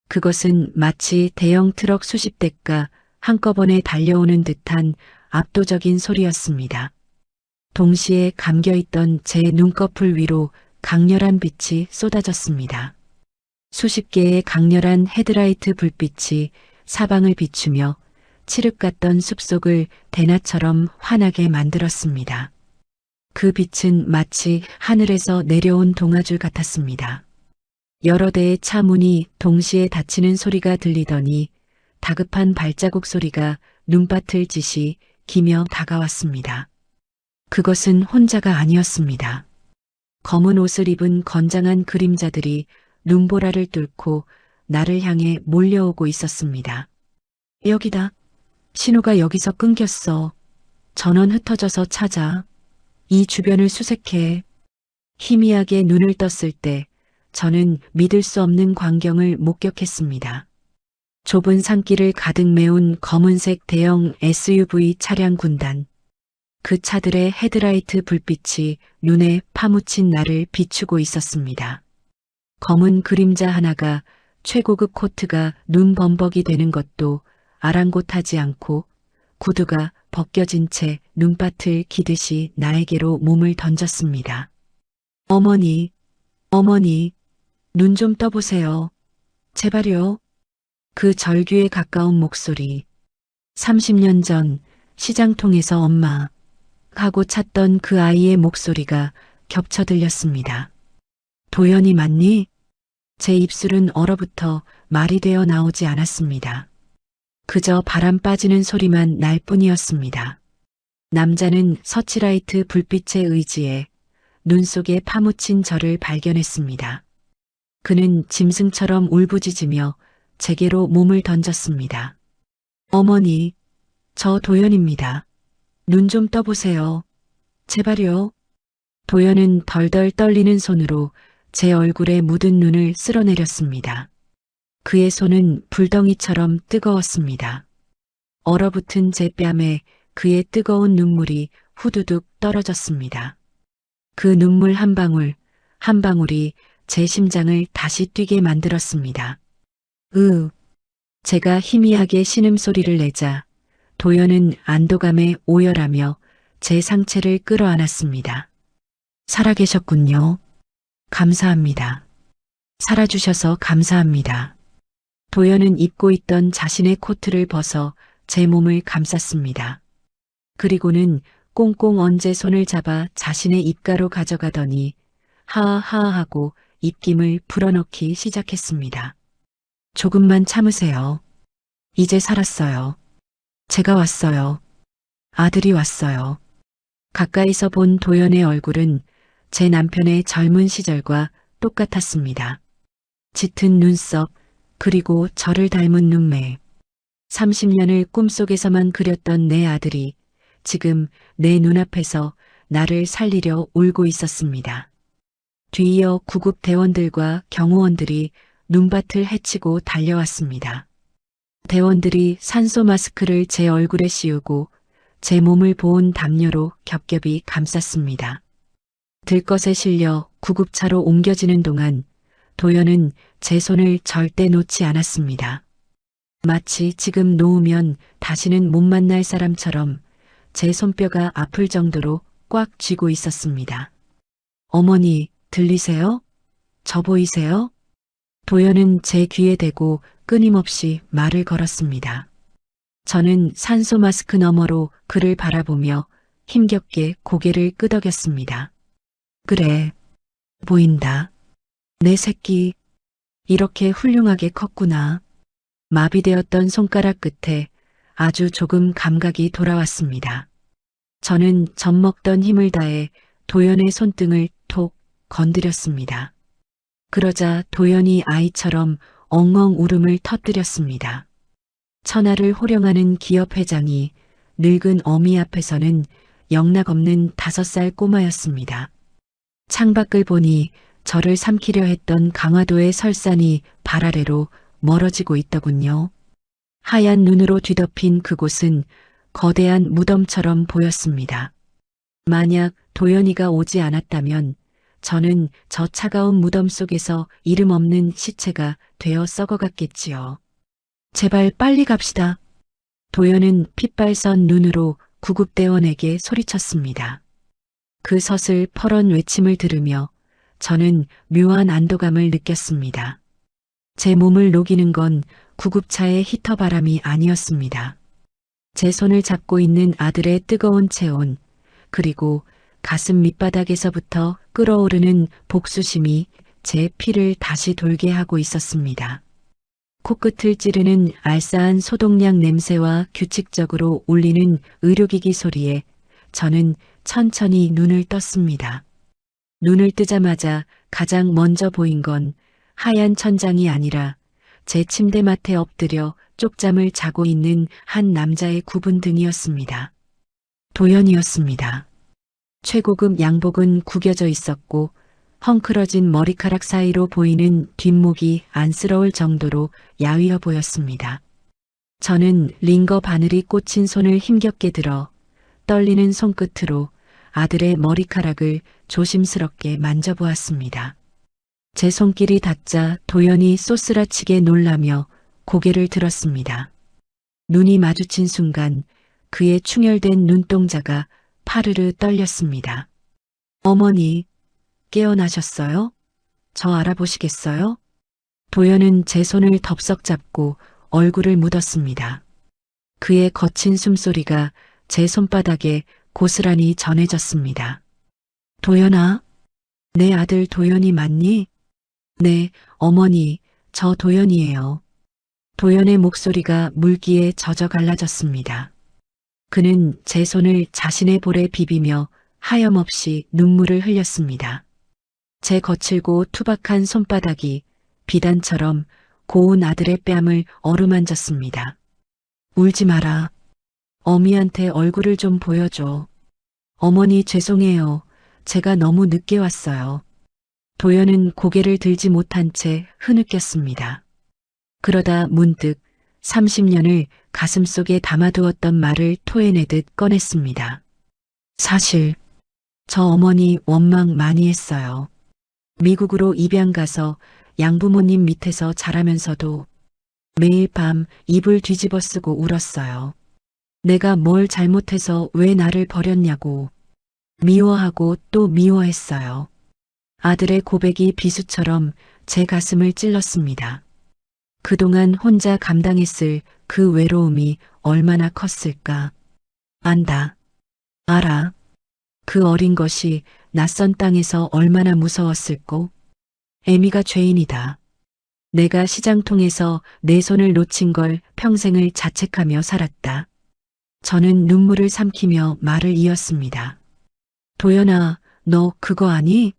그것은 마치 대형 트럭 수십 대가 한꺼번에 달려오는 듯한 압도적인 소리였습니다. 동시에 감겨있던 제 눈꺼풀 위로 강렬한 빛이 쏟아졌습니다. 수십 개의 강렬한 헤드라이트 불빛이 사방을 비추며 칠흑 같던 숲속을 대낮처럼 환하게 만들었습니다. 그 빛은 마치 하늘에서 내려온 동아줄 같았습니다. 여러 대의 차 문이 동시에 닫히는 소리가 들리더니 다급한 발자국 소리가 눈밭을 지시 기며 다가왔습니다. 그것은 혼자가 아니었습니다. 검은 옷을 입은 건장한 그림자들이 눈보라를 뚫고 나를 향해 몰려오고 있었습니다. 여기다. 신호가 여기서 끊겼어. 전원 흩어져서 찾아. 이 주변을 수색해. 희미하게 눈을 떴을 때 저는 믿을 수 없는 광경을 목격했습니다. 좁은 산길을 가득 메운 검은색 대형 SUV 차량 군단. 그 차들의 헤드라이트 불빛이 눈에 파묻힌 나를 비추고 있었습니다. 검은 그림자 하나가 최고급 코트가 눈 범벅이 되는 것도 아랑곳하지 않고 구두가 벗겨진 채 눈밭을 기듯이 나에게로 몸을 던졌습니다. 어머니, 어머니, 눈 좀 떠보세요. 제발요. 그 절규에 가까운 목소리. 30년 전 시장통에서 엄마 하고 찾던 그 아이의 목소리가 겹쳐 들렸습니다. 도연이 맞니? 제 입술은 얼어붙어 말이 되어 나오지 않았습니다. 그저 바람 빠지는 소리만 날 뿐이었습니다. 남자는 서치라이트 불빛에 의지해 눈 속에 파묻힌 저를 발견했습니다. 그는 짐승처럼 울부짖으며 제게로 몸을 던졌습니다. 어머니, 저 도연입니다. 눈 좀 떠보세요. 제발요. 도연은 덜덜 떨리는 손으로 제 얼굴에 묻은 눈을 쓸어내렸습니다. 그의 손은 불덩이처럼 뜨거웠습니다. 얼어붙은 제 뺨에 그의 뜨거운 눈물이 후두둑 떨어졌습니다. 그 눈물 한 방울, 한 방울이 제 심장을 다시 뛰게 만들었습니다. 제가 희미하게 신음소리를 내자 도연은 안도감에 오열하며 제 상체를 끌어안았습니다. 살아계셨군요. 감사합니다. 살아주셔서 감사합니다. 도연은 입고 있던 자신의 코트를 벗어 제 몸을 감쌌습니다. 그리고는 꽁꽁 얹어 손을 잡아 자신의 입가로 가져가더니 하하하 하고 입김을 불어넣기 시작했습니다. 조금만 참으세요. 이제 살았어요. 제가 왔어요. 아들이 왔어요. 가까이서 본 도연의 얼굴은 제 남편의 젊은 시절과 똑같았습니다. 짙은 눈썹, 그리고 저를 닮은 눈매. 30년을 꿈속에서만 그렸던 내 아들이 지금 내 눈앞에서 나를 살리려 울고 있었습니다. 뒤이어 구급 대원들과 경호원들이 눈밭을 헤치고 달려왔습니다. 대원들이 산소 마스크를 제 얼굴에 씌우고 제 몸을 보온 담요로 겹겹이 감쌌습니다. 들것에 실려 구급차로 옮겨지는 동안 도연은 제 손을 절대 놓지 않았습니다. 마치 지금 놓으면 다시는 못 만날 사람처럼 제 손뼈가 아플 정도로 꽉 쥐고 있었습니다. 어머니, 들리세요? 저 보이세요? 도연은 제 귀에 대고 끊임없이 말을 걸었습니다. 저는 산소 마스크 너머로 그를 바라보며 힘겹게 고개를 끄덕였습니다. 그래, 보인다. 내 새끼, 이렇게 훌륭하게 컸구나. 마비되었던 손가락 끝에 아주 조금 감각이 돌아왔습니다. 저는 젖먹던 힘을 다해 도연의 손등을 톡 건드렸습니다. 그러자 도연이 아이처럼 엉엉 울음을 터뜨렸습니다. 천하를 호령하는 기업 회장이 늙은 어미 앞에서는 영락없는 5살 꼬마였습니다. 창밖을 보니 저를 삼키려 했던 강화도의 설산이 발 아래로 멀어지고 있더군요. 하얀 눈으로 뒤덮인 그곳은 거대한 무덤처럼 보였습니다. 만약 도연이가 오지 않았다면 저는 저 차가운 무덤 속에서 이름 없는 시체가 되어 썩어갔겠지요. 제발 빨리 갑시다. 도연은 핏발선 눈으로 구급대원에게 소리쳤습니다. 그 서슬 퍼런 외침을 들으며 저는 묘한 안도감을 느꼈습니다. 제 몸을 녹이는 건 구급차의 히터 바람이 아니었습니다. 제 손을 잡고 있는 아들의 뜨거운 체온, 그리고 가슴 밑바닥에서부터 끓어오르는 복수심이 제 피를 다시 돌게 하고 있었습니다. 코끝을 찌르는 알싸한 소독약 냄새와 규칙적으로 울리는 의료기기 소리에 저는 천천히 눈을 떴습니다. 눈을 뜨자마자 가장 먼저 보인 건 하얀 천장이 아니라 제 침대맡에 엎드려 쪽잠을 자고 있는 한 남자의 굽은 등이었습니다. 도연이었습니다. 최고급 양복은 구겨져 있었고 헝클어진 머리카락 사이로 보이는 뒷목이 안쓰러울 정도로 야위어 보였습니다. 저는 링거 바늘이 꽂힌 손을 힘겹게 들어 떨리는 손끝으로 아들의 머리카락을 조심스럽게 만져보았습니다. 제 손길이 닿자 도연이 쏘스라치게 놀라며 고개를 들었습니다. 눈이 마주친 순간 그의 충혈된 눈동자가 파르르 떨렸습니다. 어머니, 깨어나셨어요? 저 알아보시겠어요? 도연은 제 손을 덥석 잡고 얼굴을 묻었습니다. 그의 거친 숨소리가 제 손바닥에 고스란히 전해졌습니다. 도연아, 내 아들 도연이 맞니? 네, 어머니, 저 도연이에요. 도연의 목소리가 물기에 젖어 갈라졌습니다. 그는 제 손을 자신의 볼에 비비며 하염없이 눈물을 흘렸습니다. 제 거칠고 투박한 손바닥이 비단처럼 고운 아들의 뺨을 어루만졌습니다. 울지 마라. 어미한테 얼굴을 좀 보여줘. 어머니 죄송해요. 제가 너무 늦게 왔어요. 도연은 고개를 들지 못한 채 흐느꼈습니다. 그러다 문득 30년을 가슴속에 담아두었던 말을 토해내듯 꺼냈습니다. 사실 저 어머니 원망 많이 했어요. 미국으로 입양 가서 양부모님 밑에서 자라면서도 매일 밤 이불 뒤집어 쓰고 울었어요. 내가 뭘 잘못해서 왜 나를 버렸냐고 미워하고 또 미워했어요. 아들의 고백이 비수처럼 제 가슴을 찔렀습니다. 그동안 혼자 감당했을 그 외로움이 얼마나 컸을까. 안다. 알아. 그 어린 것이 낯선 땅에서 얼마나 무서웠을꼬. 애미가 죄인이다. 내가 시장통에서 내 손을 놓친 걸 평생을 자책하며 살았다. 저는 눈물을 삼키며 말을 이었습니다. 도연아, 너 그거 아니?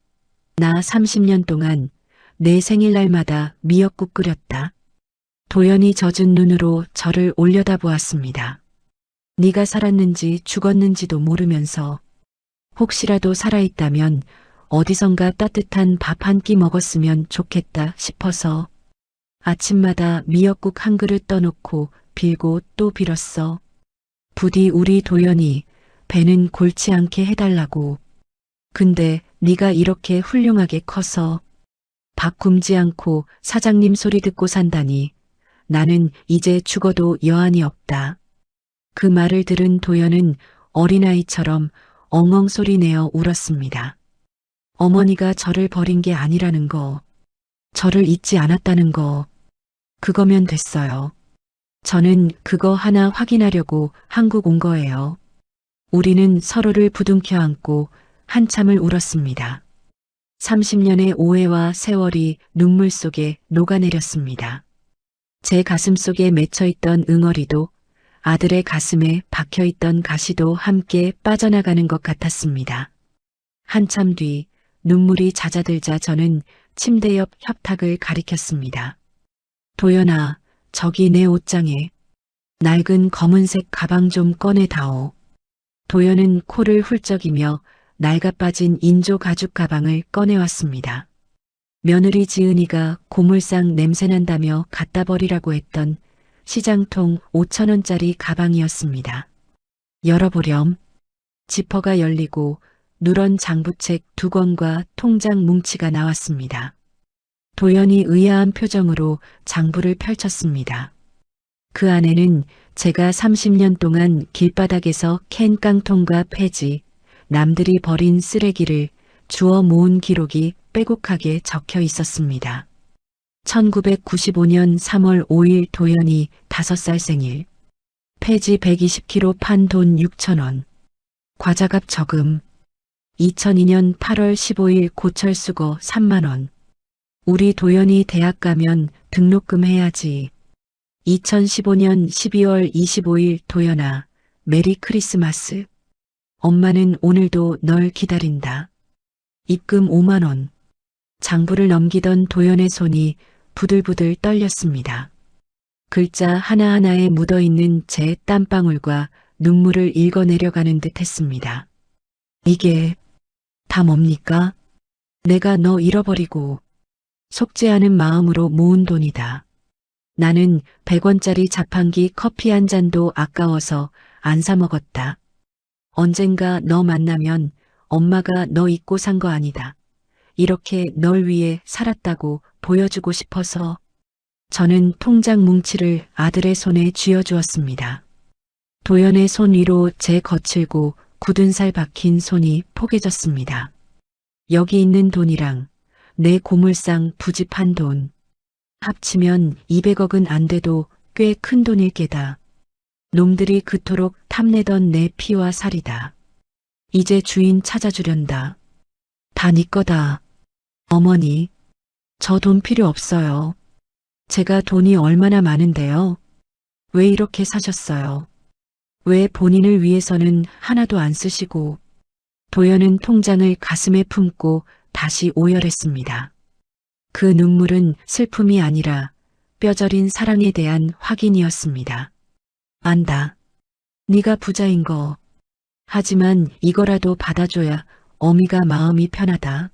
나 30년 동안 내 생일날마다 미역국 끓였다. 도연이 젖은 눈으로 저를 올려다보았습니다. 네가 살았는지 죽었는지도 모르면서 혹시라도 살아있다면 어디선가 따뜻한 밥 한 끼 먹었으면 좋겠다 싶어서 아침마다 미역국 한 그릇 떠놓고 빌고 또 빌었어. 부디 우리 도연이 배는 골치 않게 해달라고. 근데 네가 이렇게 훌륭하게 커서 밥 굶지 않고 사장님 소리 듣고 산다니 나는 이제 죽어도 여한이 없다. 그 말을 들은 도연은 어린아이처럼 엉엉 소리 내어 울었습니다. 어머니가 저를 버린 게 아니라는 거, 저를 잊지 않았다는 거, 그거면 됐어요. 저는 그거 하나 확인하려고 한국 온 거예요. 우리는 서로를 부둥켜 안고 한참을 울었습니다. 30년의 오해와 세월이 눈물 속에 녹아내렸습니다. 제 가슴 속에 맺혀있던 응어리도 아들의 가슴에 박혀있던 가시도 함께 빠져나가는 것 같았습니다. 한참 뒤 눈물이 잦아들자 저는 침대 옆 협탁을 가리켰습니다. 도연아, 저기 내 옷장에 낡은 검은색 가방 좀 꺼내다오. 도연은 코를 훌쩍이며 낡아빠진 인조 가죽 가방을 꺼내왔습니다. 며느리 지은이가 고물상 냄새난다며 갖다 버리라고 했던 시장통 5,000원짜리 가방이었습니다. 열어보렴. 지퍼가 열리고 누런 장부책 2권과 통장 뭉치가 나왔습니다. 도연이 의아한 표정으로 장부를 펼쳤습니다. 그 안에는 제가 30년 동안 길바닥에서 캔 깡통과 폐지, 남들이 버린 쓰레기를 주워 모은 기록이 빼곡하게 적혀 있었습니다. 1995년 3월 5일 도연이 5살 생일. 폐지 120kg 판 돈 6,000원. 과자값 저금. 2002년 8월 15일 고철수거 3만원. 우리 도연이 대학 가면 등록금 해야지. 2015년 12월 25일 도연아, 메리 크리스마스. 엄마는 오늘도 널 기다린다. 입금 5만 원. 장부를 넘기던 도연의 손이 부들부들 떨렸습니다. 글자 하나하나에 묻어있는 제 땀방울과 눈물을 읽어내려가는 듯 했습니다. 이게 다 뭡니까? 내가 너 잃어버리고 속지 않은 마음으로 모은 돈이다. 나는 100원짜리 자판기 커피 한 잔도 아까워서 안 사 먹었다. 언젠가 너 만나면 엄마가 너 잊고 산 거 아니다. 이렇게 널 위해 살았다고 보여주고 싶어서. 저는 통장 뭉치를 아들의 손에 쥐어주었습니다. 도연의 손 위로 제 거칠고 굳은 살 박힌 손이 포개졌습니다. 여기 있는 돈이랑 내 고물상 부집한 돈. 합치면 200억은 안 돼도 꽤 큰 돈일 게다. 놈들이 그토록 탐내던 내 피와 살이다. 이제 주인 찾아주련다. 다 네 거다. 어머니, 저 돈 필요 없어요. 제가 돈이 얼마나 많은데요. 왜 이렇게 사셨어요? 왜 본인을 위해서는 하나도 안 쓰시고. 도연은 통장을 가슴에 품고 다시 오열했습니다. 그 눈물은 슬픔이 아니라 뼈저린 사랑에 대한 확인이었습니다. 안다. 네가 부자인 거. 하지만 이거라도 받아줘야 어미가 마음이 편하다.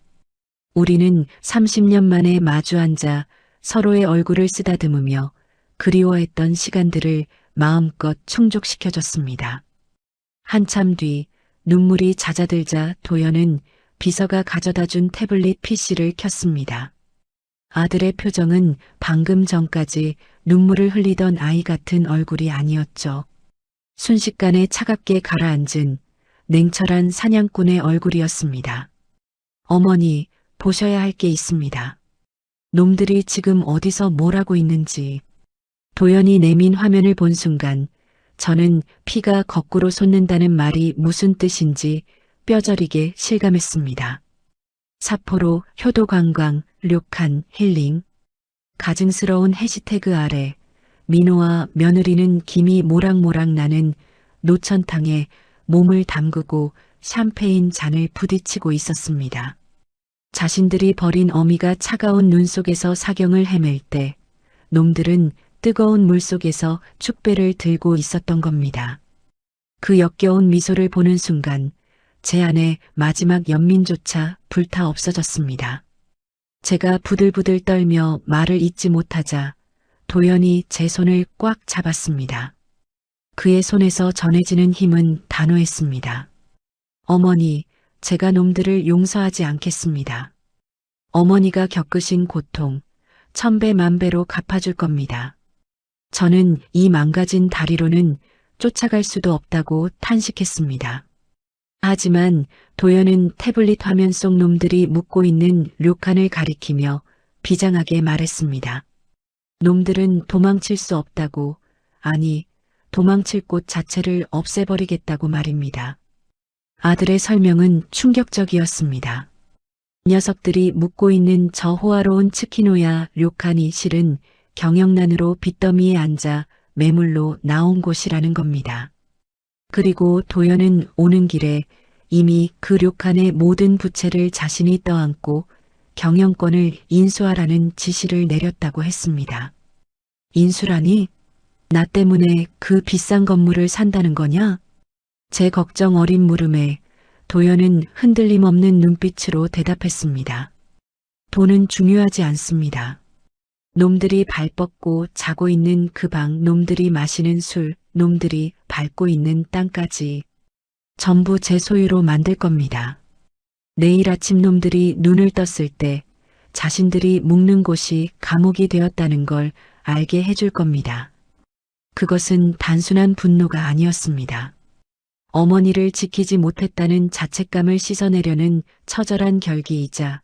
우리는 30년 만에 마주 앉아 서로의 얼굴을 쓰다듬으며 그리워했던 시간들을 마음껏 충족시켜줬습니다. 한참 뒤 눈물이 잦아들자 도연은 비서가 가져다준 태블릿 PC를 켰습니다. 아들의 표정은 방금 전까지 눈물을 흘리던 아이 같은 얼굴이 아니었죠. 순식간에 차갑게 가라앉은 냉철한 사냥꾼의 얼굴이었습니다. 어머니, 보셔야 할 게 있습니다. 놈들이 지금 어디서 뭘 하고 있는지. 도연이 내민 화면을 본 순간 저는 피가 거꾸로 솟는다는 말이 무슨 뜻인지 뼈저리게 실감했습니다. 사포로 효도관광, 료칸, 힐링. 가증스러운 해시태그 아래 민호와 며느리는 김이 모락모락 나는 노천탕에 몸을 담그고 샴페인 잔을 부딪히고 있었습니다. 자신들이 버린 어미가 차가운 눈 속에서 사경을 헤맬 때 놈들은 뜨거운 물 속에서 축배를 들고 있었던 겁니다. 그 역겨운 미소를 보는 순간 제 안에 마지막 연민조차 불타 없어졌습니다. 제가 부들부들 떨며 말을 잇지 못하자 도연이 제 손을 꽉 잡았습니다. 그의 손에서 전해지는 힘은 단호했습니다. 어머니, 제가 놈들을 용서하지 않겠습니다. 어머니가 겪으신 고통, 1000배 만배로 갚아줄 겁니다. 저는 이 망가진 다리로는 쫓아갈 수도 없다고 탄식했습니다. 하지만 도연은 태블릿 화면 속 놈들이 묻고 있는 료칸을 가리키며 비장하게 말했습니다. 놈들은 도망칠 수 없다고, 아니, 도망칠 곳 자체를 없애버리겠다고 말입니다. 아들의 설명은 충격적이었습니다. 녀석들이 묵고 있는 저 호화로운 츠키노야 료칸이 실은 경영난으로 빚더미에 앉아 매물로 나온 곳이라는 겁니다. 그리고 도연은 오는 길에 이미 그 료칸의 모든 부채를 자신이 떠안고 경영권을 인수하라는 지시를 내렸다고 했습니다. 인수라니? 나 때문에 그 비싼 건물을 산다는 거냐? 제 걱정 어린 물음에 도연은 흔들림 없는 눈빛으로 대답했습니다. 돈은 중요하지 않습니다. 놈들이 발 뻗고 자고 있는 그 방, 놈들이 마시는 술, 놈들이 밟고 있는 땅까지 전부 제 소유로 만들 겁니다. 내일 아침 놈들이 눈을 떴을 때 자신들이 묵는 곳이 감옥이 되었다는 걸 알게 해줄 겁니다. 그것은 단순한 분노가 아니었습니다. 어머니를 지키지 못했다는 자책감을 씻어내려는 처절한 결기이자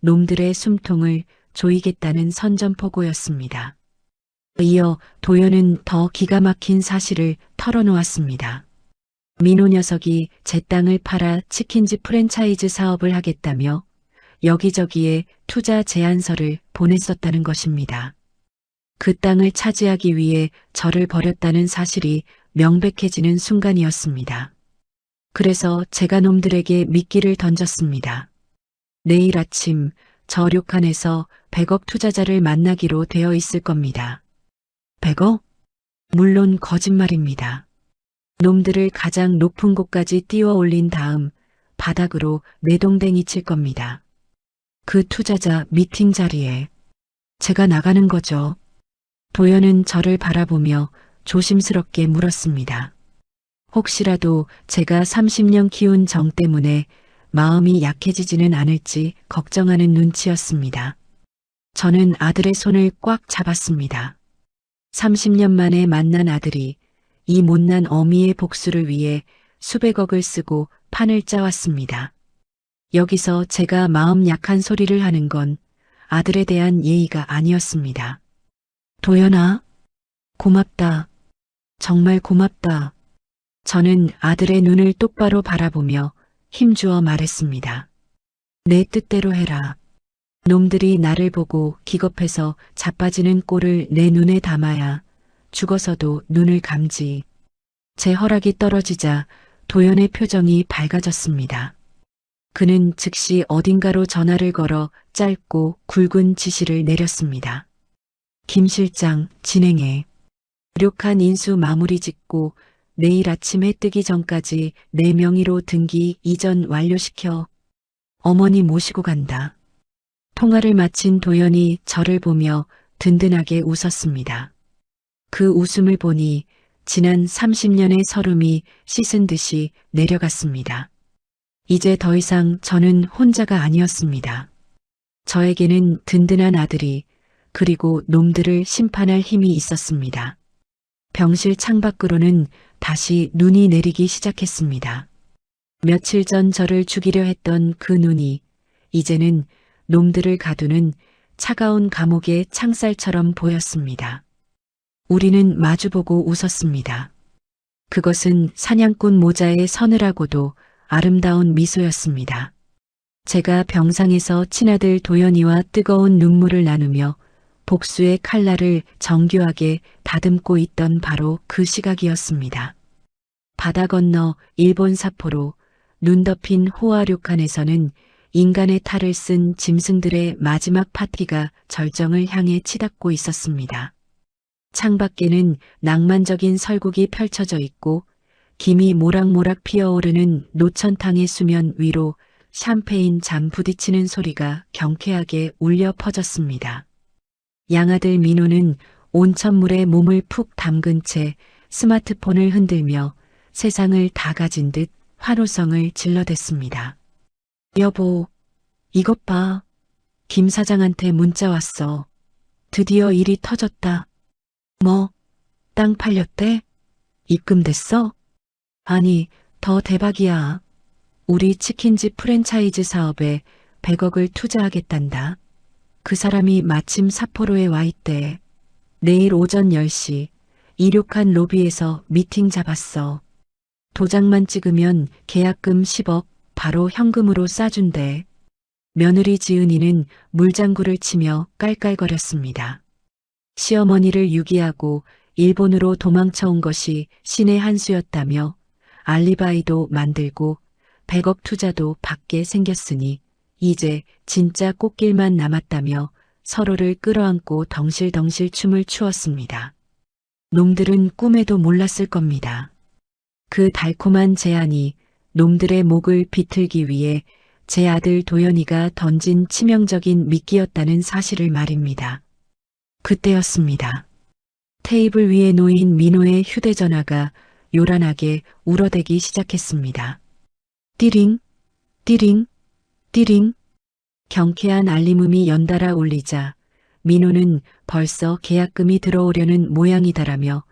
놈들의 숨통을 조이겠다는 선전포고였습니다. 이어 도연은 더 기가 막힌 사실을 털어놓았습니다. 민호 녀석이 제 땅을 팔아 치킨집 프랜차이즈 사업을 하겠다며 여기저기에 투자 제안서를 보냈었다는 것입니다. 그 땅을 차지하기 위해 저를 버렸다는 사실이 명백해지는 순간이었습니다. 그래서 제가 놈들에게 미끼를 던졌습니다. 내일 아침 저료칸에서 100억 투자자를 만나기로 되어 있을 겁니다. 100억? 물론 거짓말입니다. 놈들을 가장 높은 곳까지 띄워 올린 다음 바닥으로 내동댕이 칠 겁니다. 그 투자자 미팅 자리에 제가 나가는 거죠. 도연은 저를 바라보며 조심스럽게 물었습니다. 혹시라도 제가 30년 키운 정 때문에 마음이 약해지지는 않을지 걱정하는 눈치였습니다. 저는 아들의 손을 꽉 잡았습니다. 30년 만에 만난 아들이 이 못난 어미의 복수를 위해 수백억을 쓰고 판을 짜왔습니다. 여기서 제가 마음 약한 소리를 하는 건 아들에 대한 예의가 아니었습니다. 도연아, 고맙다. 정말 고맙다. 저는 아들의 눈을 똑바로 바라보며 힘주어 말했습니다. 내 뜻대로 해라. 놈들이 나를 보고 기겁해서 자빠지는 꼴을 내 눈에 담아야 죽어서도 눈을 감지. 제 허락이 떨어지자 도연의 표정이 밝아졌습니다. 그는 즉시 어딘가로 전화를 걸어 짧고 굵은 지시를 내렸습니다. 김 실장, 진행해. 료칸 인수 마무리 짓고 내일 아침 해 뜨기 전까지 내 명의로 등기 이전 완료시켜. 어머니 모시고 간다. 통화를 마친 도연이 저를 보며 든든하게 웃었습니다. 그 웃음을 보니 지난 30년의 서름이 씻은 듯이 내려갔습니다. 이제 더 이상 저는 혼자가 아니었습니다. 저에게는 든든한 아들이 그리고 놈들을 심판할 힘이 있었습니다. 병실 창밖으로는 다시 눈이 내리기 시작했습니다. 며칠 전 저를 죽이려 했던 그 눈이 이제는 놈들을 가두는 차가운 감옥의 창살처럼 보였습니다. 우리는 마주보고 웃었습니다. 그것은 사냥꾼 모자의 서늘하고도 아름다운 미소였습니다. 제가 병상에서 친아들 도연이와 뜨거운 눈물을 나누며 복수의 칼날을 정교하게 다듬고 있던 바로 그 시각이었습니다. 바다 건너 일본 사포로 눈 덮인 호화료칸에서는 인간의 탈을 쓴 짐승들의 마지막 파티가 절정을 향해 치닫고 있었습니다. 창밖에는 낭만적인 설국이 펼쳐져 있고 김이 모락모락 피어오르는 노천탕의 수면 위로 샴페인 잔 부딪히는 소리가 경쾌하게 울려 퍼졌습니다. 양아들 민호는 온천물에 몸을 푹 담근 채 스마트폰을 흔들며 세상을 다 가진 듯 환호성을 질러댔습니다. 여보, 이것 봐. 김 사장한테 문자 왔어. 드디어 일이 터졌다. 뭐, 땅 팔렸대? 입금됐어? 아니, 더 대박이야. 우리 치킨집 프랜차이즈 사업에 100억을 투자하겠단다. 그 사람이 마침 사포로에 와 있대. 내일 오전 10시 이륙한 로비에서 미팅 잡았어. 도장만 찍으면 계약금 10억 바로 현금으로 싸준대. 며느리 지은이는 물장구를 치며 깔깔거렸습니다. 시어머니를 유기하고 일본으로 도망쳐 온 것이 신의 한 수였다며 알리바이도 만들고 100억 투자도 받게 생겼으니 이제 진짜 꽃길만 남았다며 서로를 끌어안고 덩실덩실 춤을 추었습니다. 놈들은 꿈에도 몰랐을 겁니다. 그 달콤한 제안이 놈들의 목을 비틀기 위해 제 아들 도연이가 던진 치명적인 미끼였다는 사실을 말입니다. 그때였습니다. 테이블 위에 놓인 민호의 휴대전화가 요란하게 울어대기 시작했습니다. 띠링, 띠링, 띠링. 경쾌한 알림음이 연달아 울리자 민호는 벌써 계약금이 들어오려는 모양이다라며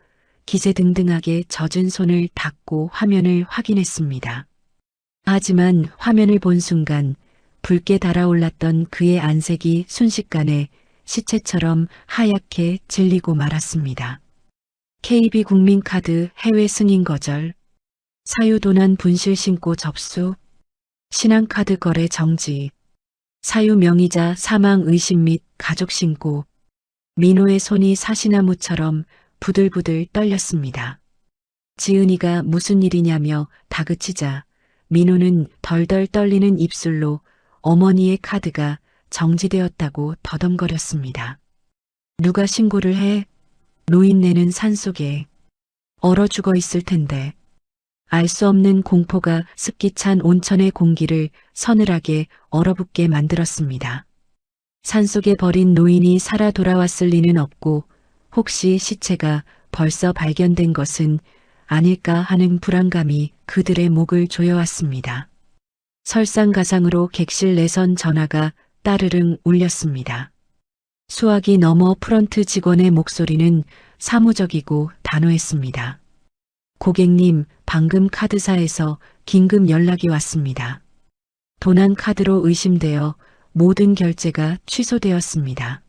기세등등하게 젖은 손을 닦고 화면을 확인했습니다. 하지만 화면을 본 순간 붉게 달아올랐던 그의 안색이 순식간에 시체처럼 하얗게 질리고 말았습니다. KB국민카드 해외 승인 거절, 사유도난 분실 신고 접수, 신한카드 거래 정지, 사유 명의자 사망 의심 및 가족 신고. 민호의 손이 사시나무처럼 부들부들 떨렸습니다. 지은이가 무슨 일이냐며 다그치자 민호는 덜덜 떨리는 입술로 어머니의 카드가 정지되었다고 더듬거렸습니다. 누가 신고를 해? 노인네는 산속에 얼어 죽어 있을 텐데. 알 수 없는 공포가 습기 찬 온천의 공기를 서늘하게 얼어붙게 만들었습니다. 산속에 버린 노인이 살아 돌아왔을 리는 없고 혹시 시체가 벌써 발견된 것은 아닐까 하는 불안감이 그들의 목을 조여왔습니다. 설상가상으로 객실 내선 전화가 따르릉 울렸습니다. 수화기 너머 프런트 직원의 목소리는 사무적이고 단호했습니다. 고객님, 방금 카드사에서 긴급 연락이 왔습니다. 도난 카드로 의심되어 모든 결제가 취소되었습니다.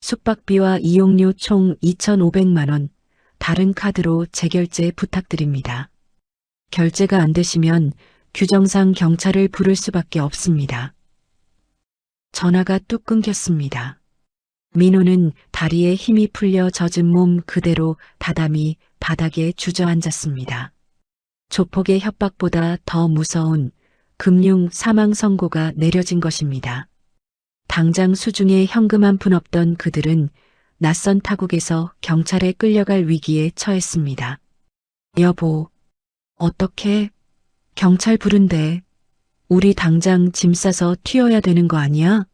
숙박비와 이용료 총 2,500만 원, 다른 카드로 재결제 부탁드립니다. 결제가 안 되시면 규정상 경찰을 부를 수밖에 없습니다. 전화가 뚝 끊겼습니다. 민호는 다리에 힘이 풀려 젖은 몸 그대로 다담이 바닥에 주저앉았습니다. 조폭의 협박보다 더 무서운 금융 사망 선고가 내려진 것입니다. 당장 수중에 현금 한 푼 없던 그들은 낯선 타국에서 경찰에 끌려갈 위기에 처했습니다. 여보, 어떻게? 경찰 부른대. 우리 당장 짐 싸서 튀어야 되는 거 아니야?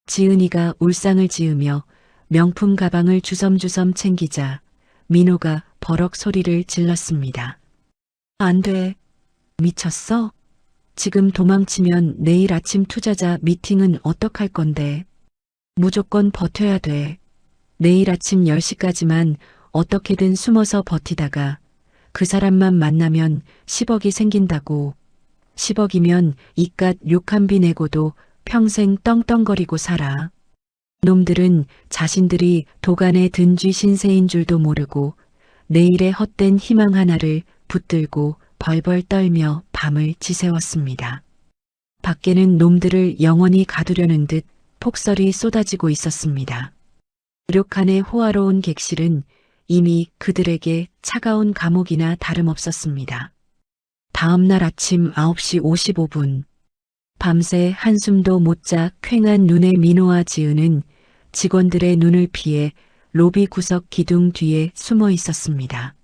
지은이가 울상을 지으며 명품 가방을 주섬주섬 챙기자 민호가 버럭 소리를 질렀습니다. 안 돼. 미쳤어? 지금 도망치면 내일 아침 투자자 미팅은 어떡할 건데. 무조건 버텨야 돼. 내일 아침 10시까지만 어떻게든 숨어서 버티다가 그 사람만 만나면 10억이 생긴다고. 10억이면 이깟 욕한비 내고도 평생 떵떵거리고 살아. 놈들은 자신들이 도간에 든 쥐 신세인 줄도 모르고 내일의 헛된 희망 하나를 붙들고 벌벌 떨며 밤을 지새웠습니다. 밖에는 놈들을 영원히 가두려는 듯 폭설이 쏟아지고 있었습니다. 료칸의 호화로운 객실은 이미 그들에게 차가운 감옥이나 다름없었습니다. 다음 날 아침 9시 55분. 밤새 한숨도 못 자 퀭한 눈의 민호와 지은은 직원들의 눈을 피해 로비 구석 기둥 뒤에 숨어 있었습니다.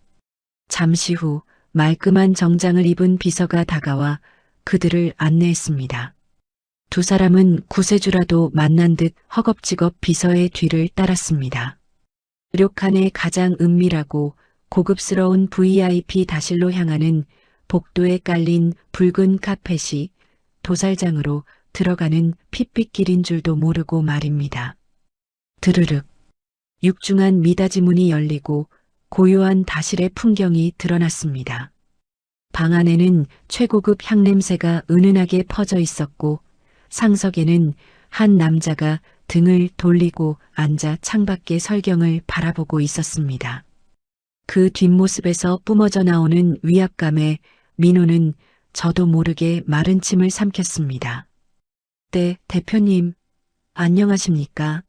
잠시 후 말끔한 정장을 입은 비서가 다가와 그들을 안내했습니다. 두 사람은 구세주라도 만난 듯 허겁지겁 비서의 뒤를 따랐습니다. 료칸의 가장 은밀하고 고급스러운 VIP 다실로 향하는 복도에 깔린 붉은 카펫이 도살장으로 들어가는 핏빛길인 줄도 모르고 말입니다. 드르륵. 육중한 미닫이 문이 열리고 고요한 다실의 풍경이 드러났습니다. 방 안에는 최고급 향냄새가 은은하게 퍼져 있었고 상석에는 한 남자가 등을 돌리고 앉아 창밖의 설경을 바라보고 있었습니다. 그 뒷모습에서 뿜어져 나오는 위압감에 민호는 저도 모르게 마른 침을 삼켰습니다. 네, 대표님, 안녕하십니까?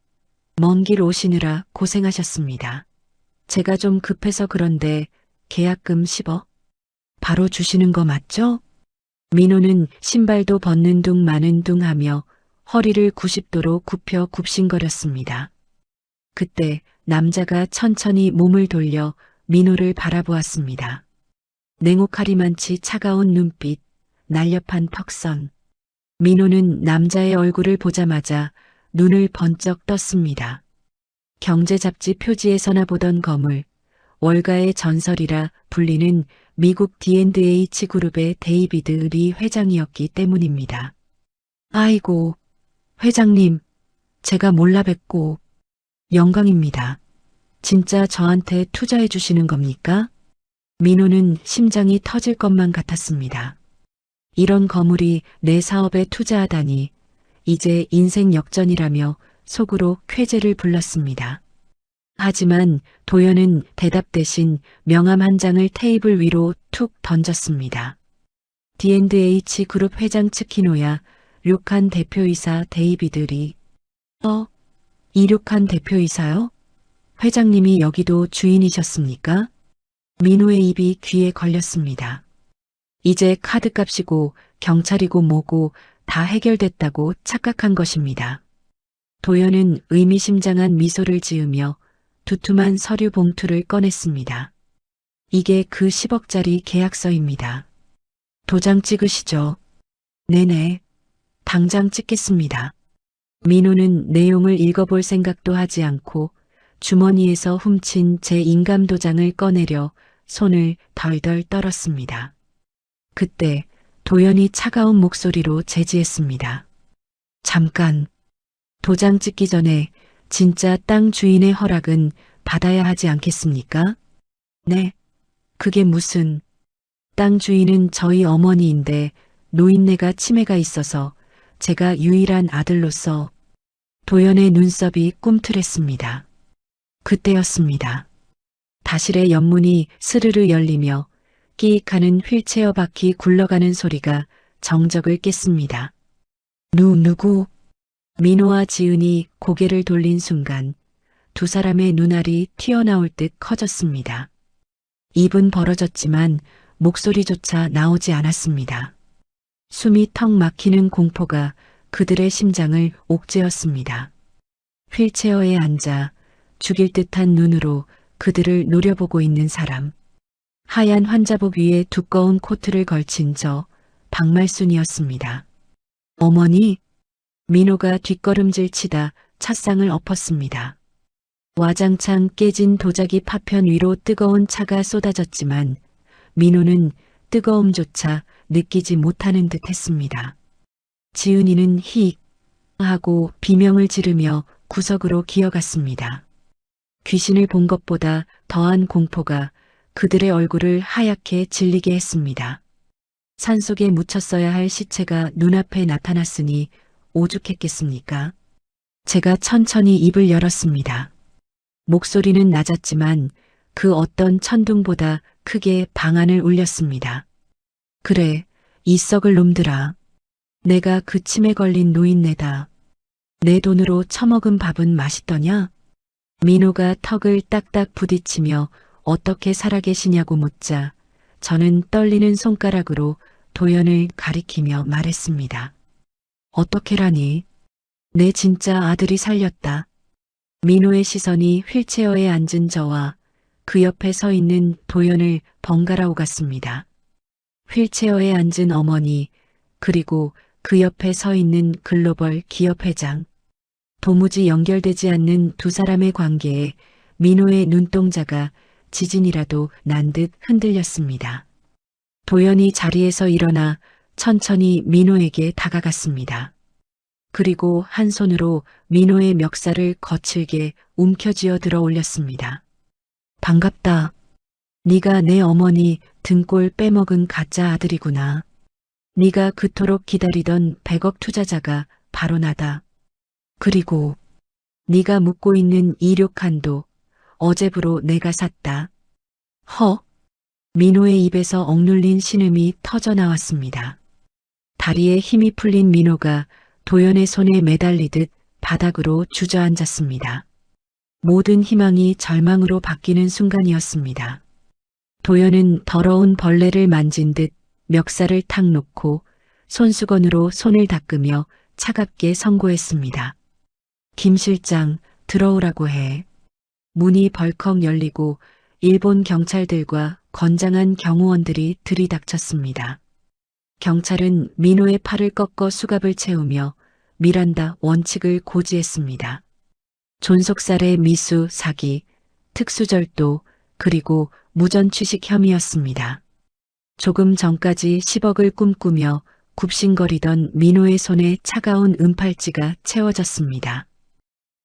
먼 길 오시느라 고생하셨습니다. 제가 좀 급해서 그런데 계약금 10억? 바로 주시는 거 맞죠? 민호는 신발도 벗는 둥 마는 둥 하며 허리를 90도로 굽혀 굽신거렸습니다. 그때 남자가 천천히 몸을 돌려 민호를 바라보았습니다. 냉혹하리만치 차가운 눈빛, 날렵한 턱선. 민호는 남자의 얼굴을 보자마자 눈을 번쩍 떴습니다. 경제잡지 표지에서나 보던 거물, 월가의 전설이라 불리는 미국 D&H 그룹의 데이비드 리 회장이었기 때문입니다. 아이고, 회장님, 제가 몰라 뵙고 영광입니다. 진짜 저한테 투자해 주시는 겁니까? 민호는 심장이 터질 것만 같았습니다. 이런 거물이 내 사업에 투자하다니 이제 인생 역전이라며 속으로 쾌재를 불렀습니다. 하지만 도연은 대답 대신 명함 한 장을 테이블 위로 툭 던졌습니다. D&H 그룹 회장 츠키노야 료칸 대표이사 데이비드 리. 이 료칸 대표이사요? 회장님이 여기도 주인이셨습니까? 민호의 입이 귀에 걸렸습니다. 이제 카드값이고 경찰이고 뭐고 다 해결됐다고 착각한 것입니다. 도연은 의미심장한 미소를 지으며 두툼한 서류 봉투를 꺼냈습니다. 이게 그 10억짜리 계약서입니다. 도장 찍으시죠? 네네. 당장 찍겠습니다. 민호는 내용을 읽어볼 생각도 하지 않고 주머니에서 훔친 제 인감 도장을 꺼내려 손을 덜덜 떨었습니다. 그때 도연이 차가운 목소리로 제지했습니다. 잠깐. 도장 찍기 전에 진짜 땅 주인의 허락은 받아야 하지 않겠습니까? 네. 그게 무슨... 땅 주인은 저희 어머니인데 노인네가 치매가 있어서 제가 유일한 아들로서 도연의 눈썹이 꿈틀했습니다. 그때였습니다. 다실의 연문이 스르르 열리며 끼익하는 휠체어 바퀴 굴러가는 소리가 정적을 깼습니다. 누구? 민호와 지은이 고개를 돌린 순간 두 사람의 눈알이 튀어나올 듯 커졌습니다. 입은 벌어졌지만 목소리조차 나오지 않았습니다. 숨이 턱 막히는 공포가 그들의 심장을 옥죄었습니다. 휠체어에 앉아 죽일 듯한 눈으로 그들을 노려보고 있는 사람. 하얀 환자복 위에 두꺼운 코트를 걸친 저 박말순이었습니다. 어머니? 민호가 뒷걸음질 치다 찻상을 엎었습니다. 와장창 깨진 도자기 파편 위로 뜨거운 차가 쏟아졌지만 민호는 뜨거움조차 느끼지 못하는 듯 했습니다. 지은이는 히익 하고 비명을 지르며 구석으로 기어갔습니다. 귀신을 본 것보다 더한 공포가 그들의 얼굴을 하얗게 질리게 했습니다. 산속에 묻혔어야 할 시체가 눈앞에 나타났으니 오죽했겠습니까? 제가 천천히 입을 열었습니다. 목소리는 낮았지만 그 어떤 천둥보다 크게 방안을 울렸습니다. 그래, 이 썩을 놈들아. 내가 그 침에 걸린 노인네다. 내 돈으로 처먹은 밥은 맛있더냐? 민호가 턱을 딱딱 부딪히며 어떻게 살아계시냐고 묻자 저는 떨리는 손가락으로 도연을 가리키며 말했습니다. 어떻게라니? 내 진짜 아들이 살렸다. 민호의 시선이 휠체어에 앉은 저와 그 옆에 서 있는 도연을 번갈아 오갔습니다. 휠체어에 앉은 어머니, 그리고 그 옆에 서 있는 글로벌 기업 회장. 도무지 연결되지 않는 두 사람의 관계에 민호의 눈동자가 지진이라도 난 듯 흔들렸습니다. 도연이 자리에서 일어나 천천히 민호에게 다가갔습니다. 그리고 한 손으로 민호의 멱살을 거칠게 움켜쥐어 들어 올렸습니다. 반갑다. 네가 내 어머니 등골 빼먹은 가짜 아들이구나. 네가 그토록 기다리던 100억 투자자가 바로 나다. 그리고 네가 묻고 있는 이륙한도 어제부로 내가 샀다. 허. 민호의 입에서 억눌린 신음이 터져 나왔습니다. 다리에 힘이 풀린 민호가 도연의 손에 매달리듯 바닥으로 주저앉았습니다. 모든 희망이 절망으로 바뀌는 순간이었습니다. 도연은 더러운 벌레를 만진 듯 멱살을 탁 놓고 손수건으로 손을 닦으며 차갑게 선고했습니다. 김 실장, 들어오라고 해. 문이 벌컥 열리고 일본 경찰들과 건장한 경호원들이 들이닥쳤습니다. 경찰은 민호의 팔을 꺾어 수갑을 채우며 미란다 원칙을 고지했습니다. 존속살해 미수, 사기, 특수절도, 그리고 무전취식 혐의였습니다. 조금 전까지 10억을 꿈꾸며 굽신거리던 민호의 손에 차가운 은팔찌가 채워졌습니다.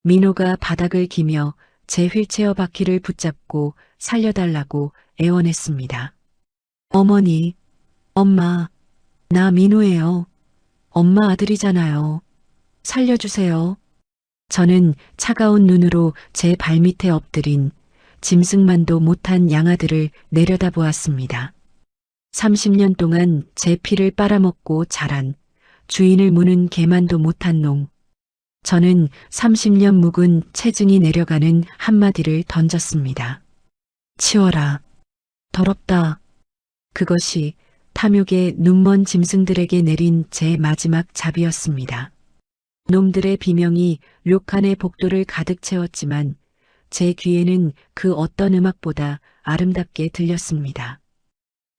민호가 바닥을 기며 제 휠체어 바퀴를 붙잡고 살려달라고 애원했습니다. 어머니, 엄마, 나 민호예요. 엄마 아들이잖아요. 살려주세요. 저는 차가운 눈으로 제 발밑에 엎드린 짐승만도 못한 양아들을 내려다보았습니다. 30년 동안 제 피를 빨아먹고 자란 주인을 무는 개만도 못한 놈. 저는 30년 묵은 체증이 내려가는 한마디를 던졌습니다. 치워라. 더럽다. 그것이 탐욕의 눈먼 짐승들에게 내린 제 마지막 잡이었습니다. 놈들의 비명이 료칸의 복도를 가득 채웠지만 제 귀에는 그 어떤 음악보다 아름답게 들렸습니다.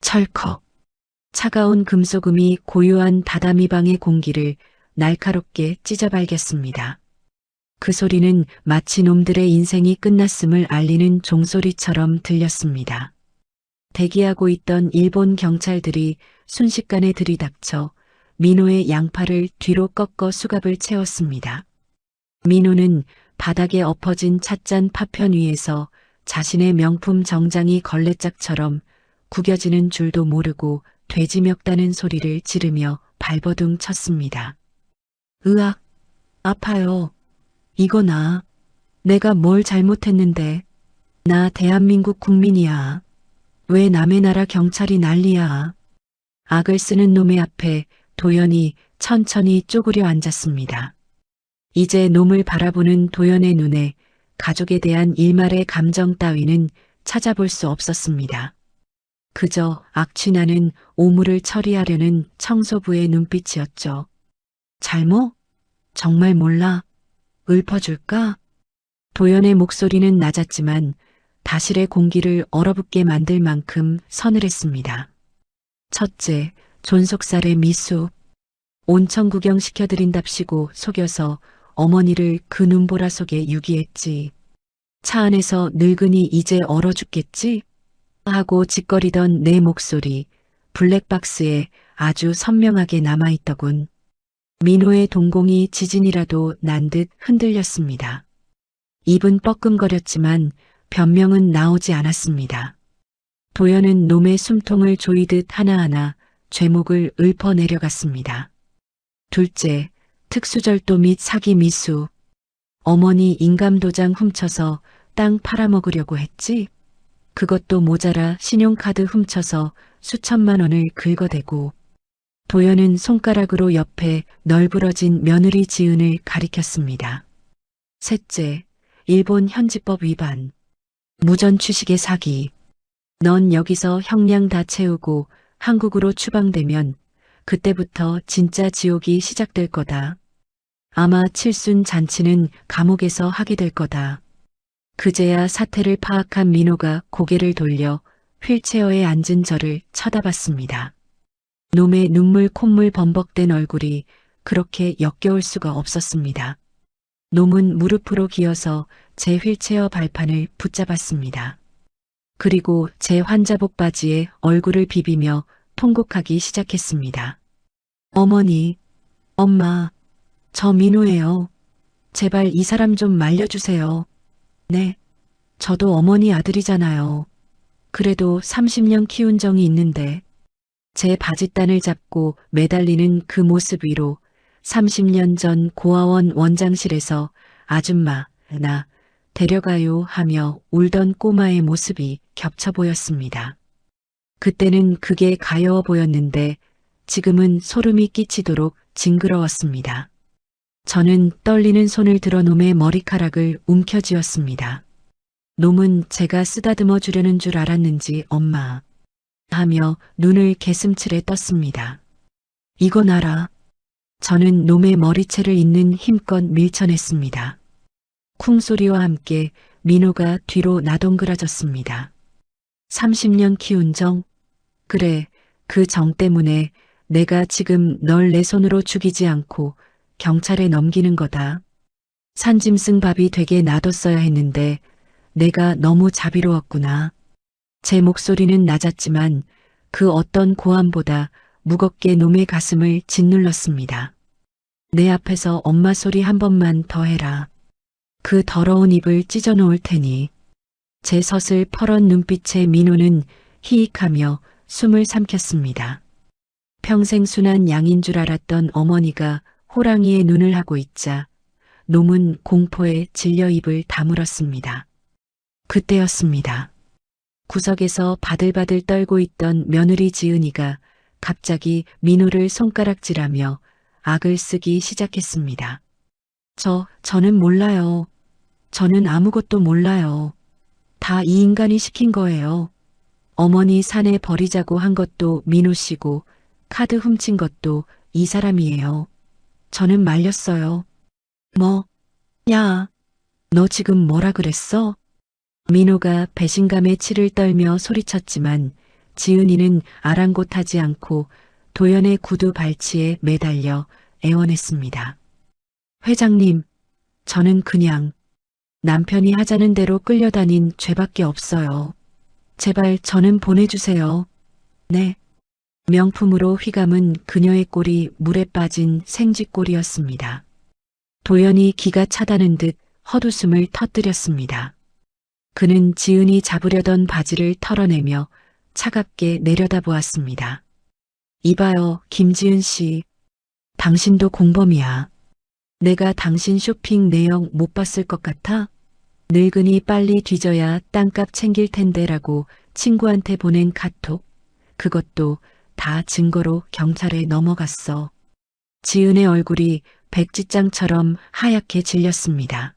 철컥. 차가운 금속음이 고요한 다다미 방의 공기를 날카롭게 찢어발겼습니다. 그 소리는 마치 놈들의 인생이 끝났음을 알리는 종소리처럼 들렸습니다. 대기하고 있던 일본 경찰들이 순식간에 들이닥쳐 민호의 양팔을 뒤로 꺾어 수갑을 채웠습니다. 민호는 바닥에 엎어진 찻잔 파편 위에서 자신의 명품 정장이 걸레짝처럼 구겨지는 줄도 모르고 돼지 멱다는 소리를 지르며 발버둥 쳤습니다. 으악, 아파요. 이거 내가 뭘 잘못했는데. 나 대한민국 국민이야. 왜 남의 나라 경찰이 난리야. 악을 쓰는 놈의 앞에 도연이 천천히 쪼그려 앉았습니다. 이제 놈을 바라보는 도연의 눈에 가족에 대한 일말의 감정 따위는 찾아볼 수 없었습니다. 그저 악취나는 오물을 처리하려는 청소부의 눈빛이었죠. 잘못? 정말 몰라. 읊어줄까? 도연의 목소리는 낮았지만 다실의 공기를 얼어붙게 만들 만큼 서늘했습니다. 첫째, 존속살의 미수. 온천 구경 시켜드린답시고 속여서 어머니를 그 눈보라 속에 유기했지. 차 안에서 늙은이 이제 얼어 죽겠지? 하고 짓거리던 내 목소리, 블랙박스에 아주 선명하게 남아있더군. 민호의 동공이 지진이라도 난 듯 흔들렸습니다. 입은 뻐끔거렸지만 변명은 나오지 않았습니다. 도연은 놈의 숨통을 조이듯 하나하나 죄목을 읊어내려갔습니다. 둘째, 특수절도 및 사기 미수. 어머니 인감도장 훔쳐서 땅 팔아먹으려고 했지? 그것도 모자라 신용카드 훔쳐서 수천만 원을 긁어대고. 도연은 손가락으로 옆에 널브러진 며느리 지은을 가리켰습니다. 셋째, 일본 현지법 위반. 무전 취식의 사기. 넌 여기서 형량 다 채우고 한국으로 추방되면 그때부터 진짜 지옥이 시작될 거다. 아마 칠순 잔치는 감옥에서 하게 될 거다. 그제야 사태를 파악한 민호가 고개를 돌려 휠체어에 앉은 저를 쳐다봤습니다. 놈의 눈물 콧물 범벅된 얼굴이 그렇게 역겨울 수가 없었습니다. 놈은 무릎으로 기어서 제 휠체어 발판을 붙잡았습니다. 그리고 제 환자복 바지에 얼굴을 비비며 통곡하기 시작했습니다. 어머니, 엄마, 저 민호예요. 제발 이 사람 좀 말려주세요. 네, 저도 어머니 아들이잖아요. 그래도 30년 키운 정이 있는데. 제 바짓단을 잡고 매달리는 그 모습 위로 30년 전 고아원 원장실에서 아줌마, 나 데려가요 하며 울던 꼬마의 모습이 겹쳐 보였습니다. 그때는 그게 가여워 보였는데 지금은 소름이 끼치도록 징그러웠습니다. 저는 떨리는 손을 들어 놈의 머리카락을 움켜쥐었습니다. 놈은 제가 쓰다듬어 주려는 줄 알았는지 엄마 하며 눈을 개슴츠레 떴습니다. 이건 알아. 저는 놈의 머리채를 잇는 힘껏 밀쳐냈습니다. 쿵소리와 함께 민호가 뒤로 나동그라졌습니다. 30년 키운 정? 그래, 그 정 때문에 내가 지금 널 내 손으로 죽이지 않고 경찰에 넘기는 거다. 산짐승 밥이 되게 놔뒀어야 했는데 내가 너무 자비로웠구나. 제 목소리는 낮았지만 그 어떤 고함보다 무겁게 놈의 가슴을 짓눌렀습니다. 내 앞에서 엄마 소리 한 번만 더 해라. 그 더러운 입을 찢어놓을 테니. 제 섯을 퍼런 눈빛에 민호는 히익하며 숨을 삼켰습니다. 평생 순한 양인 줄 알았던 어머니가 호랑이의 눈을 하고 있자 놈은 공포에 질려 입을 다물었습니다. 그때였습니다. 구석에서 바들바들 떨고 있던 며느리 지은이가 갑자기 민호를 손가락질하며 악을 쓰기 시작했습니다. 저는 몰라요. 저는 아무것도 몰라요. 다 이 인간이 시킨 거예요. 어머니 산에 버리자고 한 것도 민호 씨고 카드 훔친 것도 이 사람이에요. 저는 말렸어요. 뭐? 야, 너 지금 뭐라 그랬어? 민호가 배신감에 치를 떨며 소리쳤지만 지은이는 아랑곳하지 않고 도연의 구두 발치에 매달려 애원했습니다. 회장님, 저는 그냥 남편이 하자는 대로 끌려다닌 죄밖에 없어요. 제발 저는 보내주세요. 네. 명품으로 휘감은 그녀의 꼴이 물에 빠진 생쥐꼴이었습니다. 도연이 기가 차다는 듯 헛웃음을 터뜨렸습니다. 그는 지은이 잡으려던 바지를 털어내며 차갑게 내려다보았습니다. 이봐요, 김지은 씨. 당신도 공범이야. 내가 당신 쇼핑 내역 못 봤을 것 같아? 늙은이 빨리 뒤져야 땅값 챙길 텐데라고 친구한테 보낸 카톡. 그것도 다 증거로 경찰에 넘어갔어. 지은의 얼굴이 백지장처럼 하얗게 질렸습니다.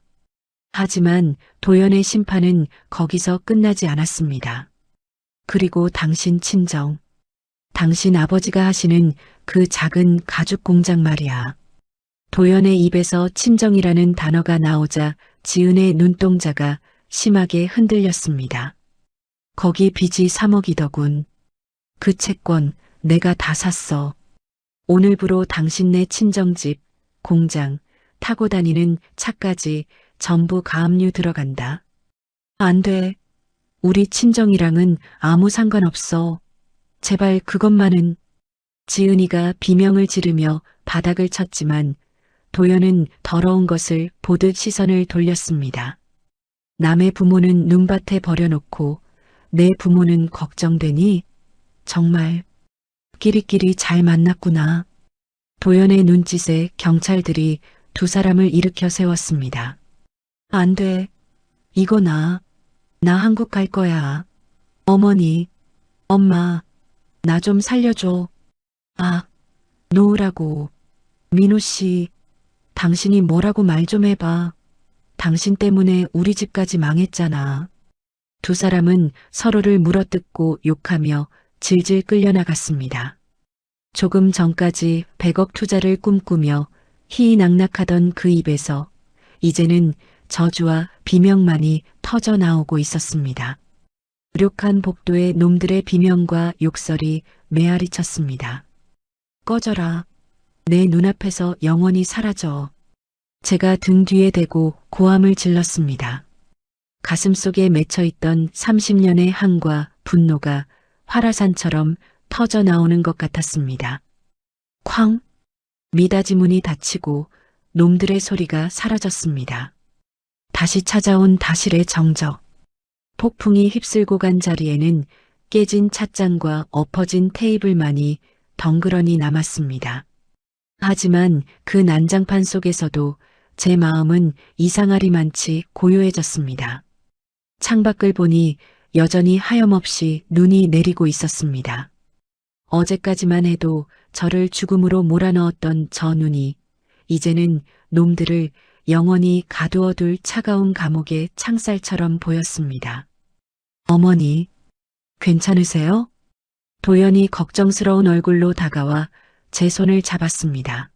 하지만 도연의 심판은 거기서 끝나지 않았습니다. 그리고 당신 친정, 당신 아버지가 하시는 그 작은 가죽 공장 말이야. 도연의 입에서 친정이라는 단어가 나오자 지은의 눈동자가 심하게 흔들렸습니다. 거기 빚이 3억이더군. 그 채권 내가 다 샀어. 오늘부로 당신네 친정집, 공장, 타고 다니는 차까지 전부 가압류 들어간다. 안 돼. 우리 친정이랑은 아무 상관없어. 제발 그것만은. 지은이가 비명을 지르며 바닥을 쳤지만 도연은 더러운 것을 보듯 시선을 돌렸습니다. 남의 부모는 눈밭에 버려놓고 내 부모는 걱정되니? 정말 끼리끼리 잘 만났구나. 도연의 눈짓에 경찰들이 두 사람을 일으켜 세웠습니다. 안 돼. 이거 나 한국 갈 거야. 어머니, 엄마, 나 좀 살려줘. 아, 놓으라고. 민호 씨, 당신이 뭐라고 말 좀 해봐. 당신 때문에 우리 집까지 망했잖아. 두 사람은 서로를 물어뜯고 욕하며 질질 끌려나갔습니다. 조금 전까지 100억 투자를 꿈꾸며 희희낙낙하던 그 입에서 이제는 저주와 비명만이 터져 나오고 있었습니다. 무력한 복도에 놈들의 비명과 욕설이 메아리 쳤습니다. 꺼져라. 내 눈앞에서 영원히 사라져. 제가 등 뒤에 대고 고함을 질렀습니다. 가슴속에 맺혀있던 30년의 한과 분노가 화라산처럼 터져 나오는 것 같았습니다. 쾅! 미닫이 문이 닫히고 놈들의 소리가 사라졌습니다. 다시 찾아온 다실의 정적. 폭풍이 휩쓸고 간 자리에는 깨진 찻잔과 엎어진 테이블만이 덩그러니 남았습니다. 하지만 그 난장판 속에서도 제 마음은 이상하리만치 고요해졌습니다. 창밖을 보니 여전히 하염없이 눈이 내리고 있었습니다. 어제까지만 해도 저를 죽음으로 몰아넣었던 저 눈이 이제는 놈들을 영원히 가두어둘 차가운 감옥의 창살처럼 보였습니다. 어머니, 괜찮으세요? 도연이 걱정스러운 얼굴로 다가와 제 손을 잡았습니다.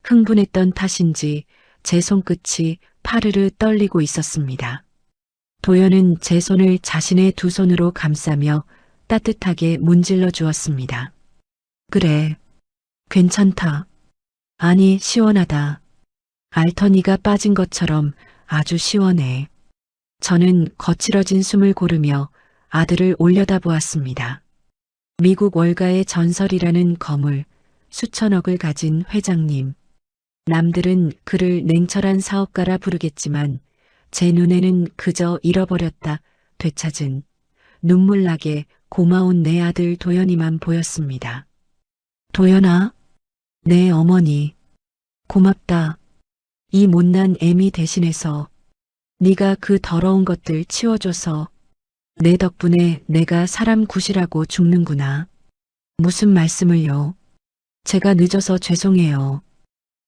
흥분했던 탓인지 제 손끝이 파르르 떨리고 있었습니다. 도연은 제 손을 자신의 두 손으로 감싸며 따뜻하게 문질러 주었습니다. 그래, 괜찮다. 아니, 시원하다. 알터니가 빠진 것처럼 아주 시원해. 저는 거칠어진 숨을 고르며 아들을 올려다보았습니다. 미국 월가의 전설이라는 거물, 수천억을 가진 회장님. 남들은 그를 냉철한 사업가라 부르겠지만 제 눈에는 그저 잃어버렸다 되찾은 눈물나게 고마운 내 아들 도연이만 보였습니다. 도연아, 내 어머니, 고맙다. 이 못난 애미 대신해서 네가 그 더러운 것들 치워줘서 내 덕분에 내가 사람 굿이라고 죽는구나. 무슨 말씀을요. 제가 늦어서 죄송해요.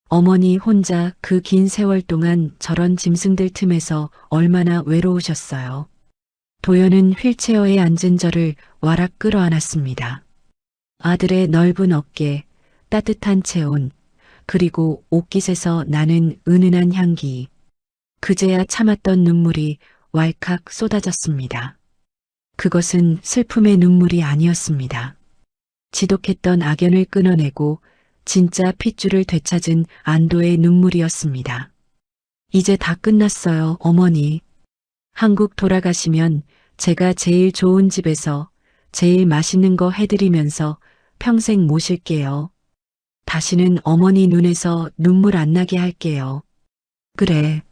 어머니 혼자 그 긴 세월 동안 저런 짐승들 틈에서 얼마나 외로우셨어요. 도연은 휠체어에 앉은 저를 와락 끌어안았습니다. 아들의 넓은 어깨, 따뜻한 체온, 그리고 옷깃에서 나는 은은한 향기. 그제야 참았던 눈물이 왈칵 쏟아졌습니다. 그것은 슬픔의 눈물이 아니었습니다. 지독했던 악연을 끊어내고 진짜 핏줄을 되찾은 안도의 눈물이었습니다. 이제 다 끝났어요, 어머니. 한국 돌아가시면 제가 제일 좋은 집에서 제일 맛있는 거 해드리면서 평생 모실게요. 다시는 어머니 눈에서 눈물 안 나게 할게요. 그래,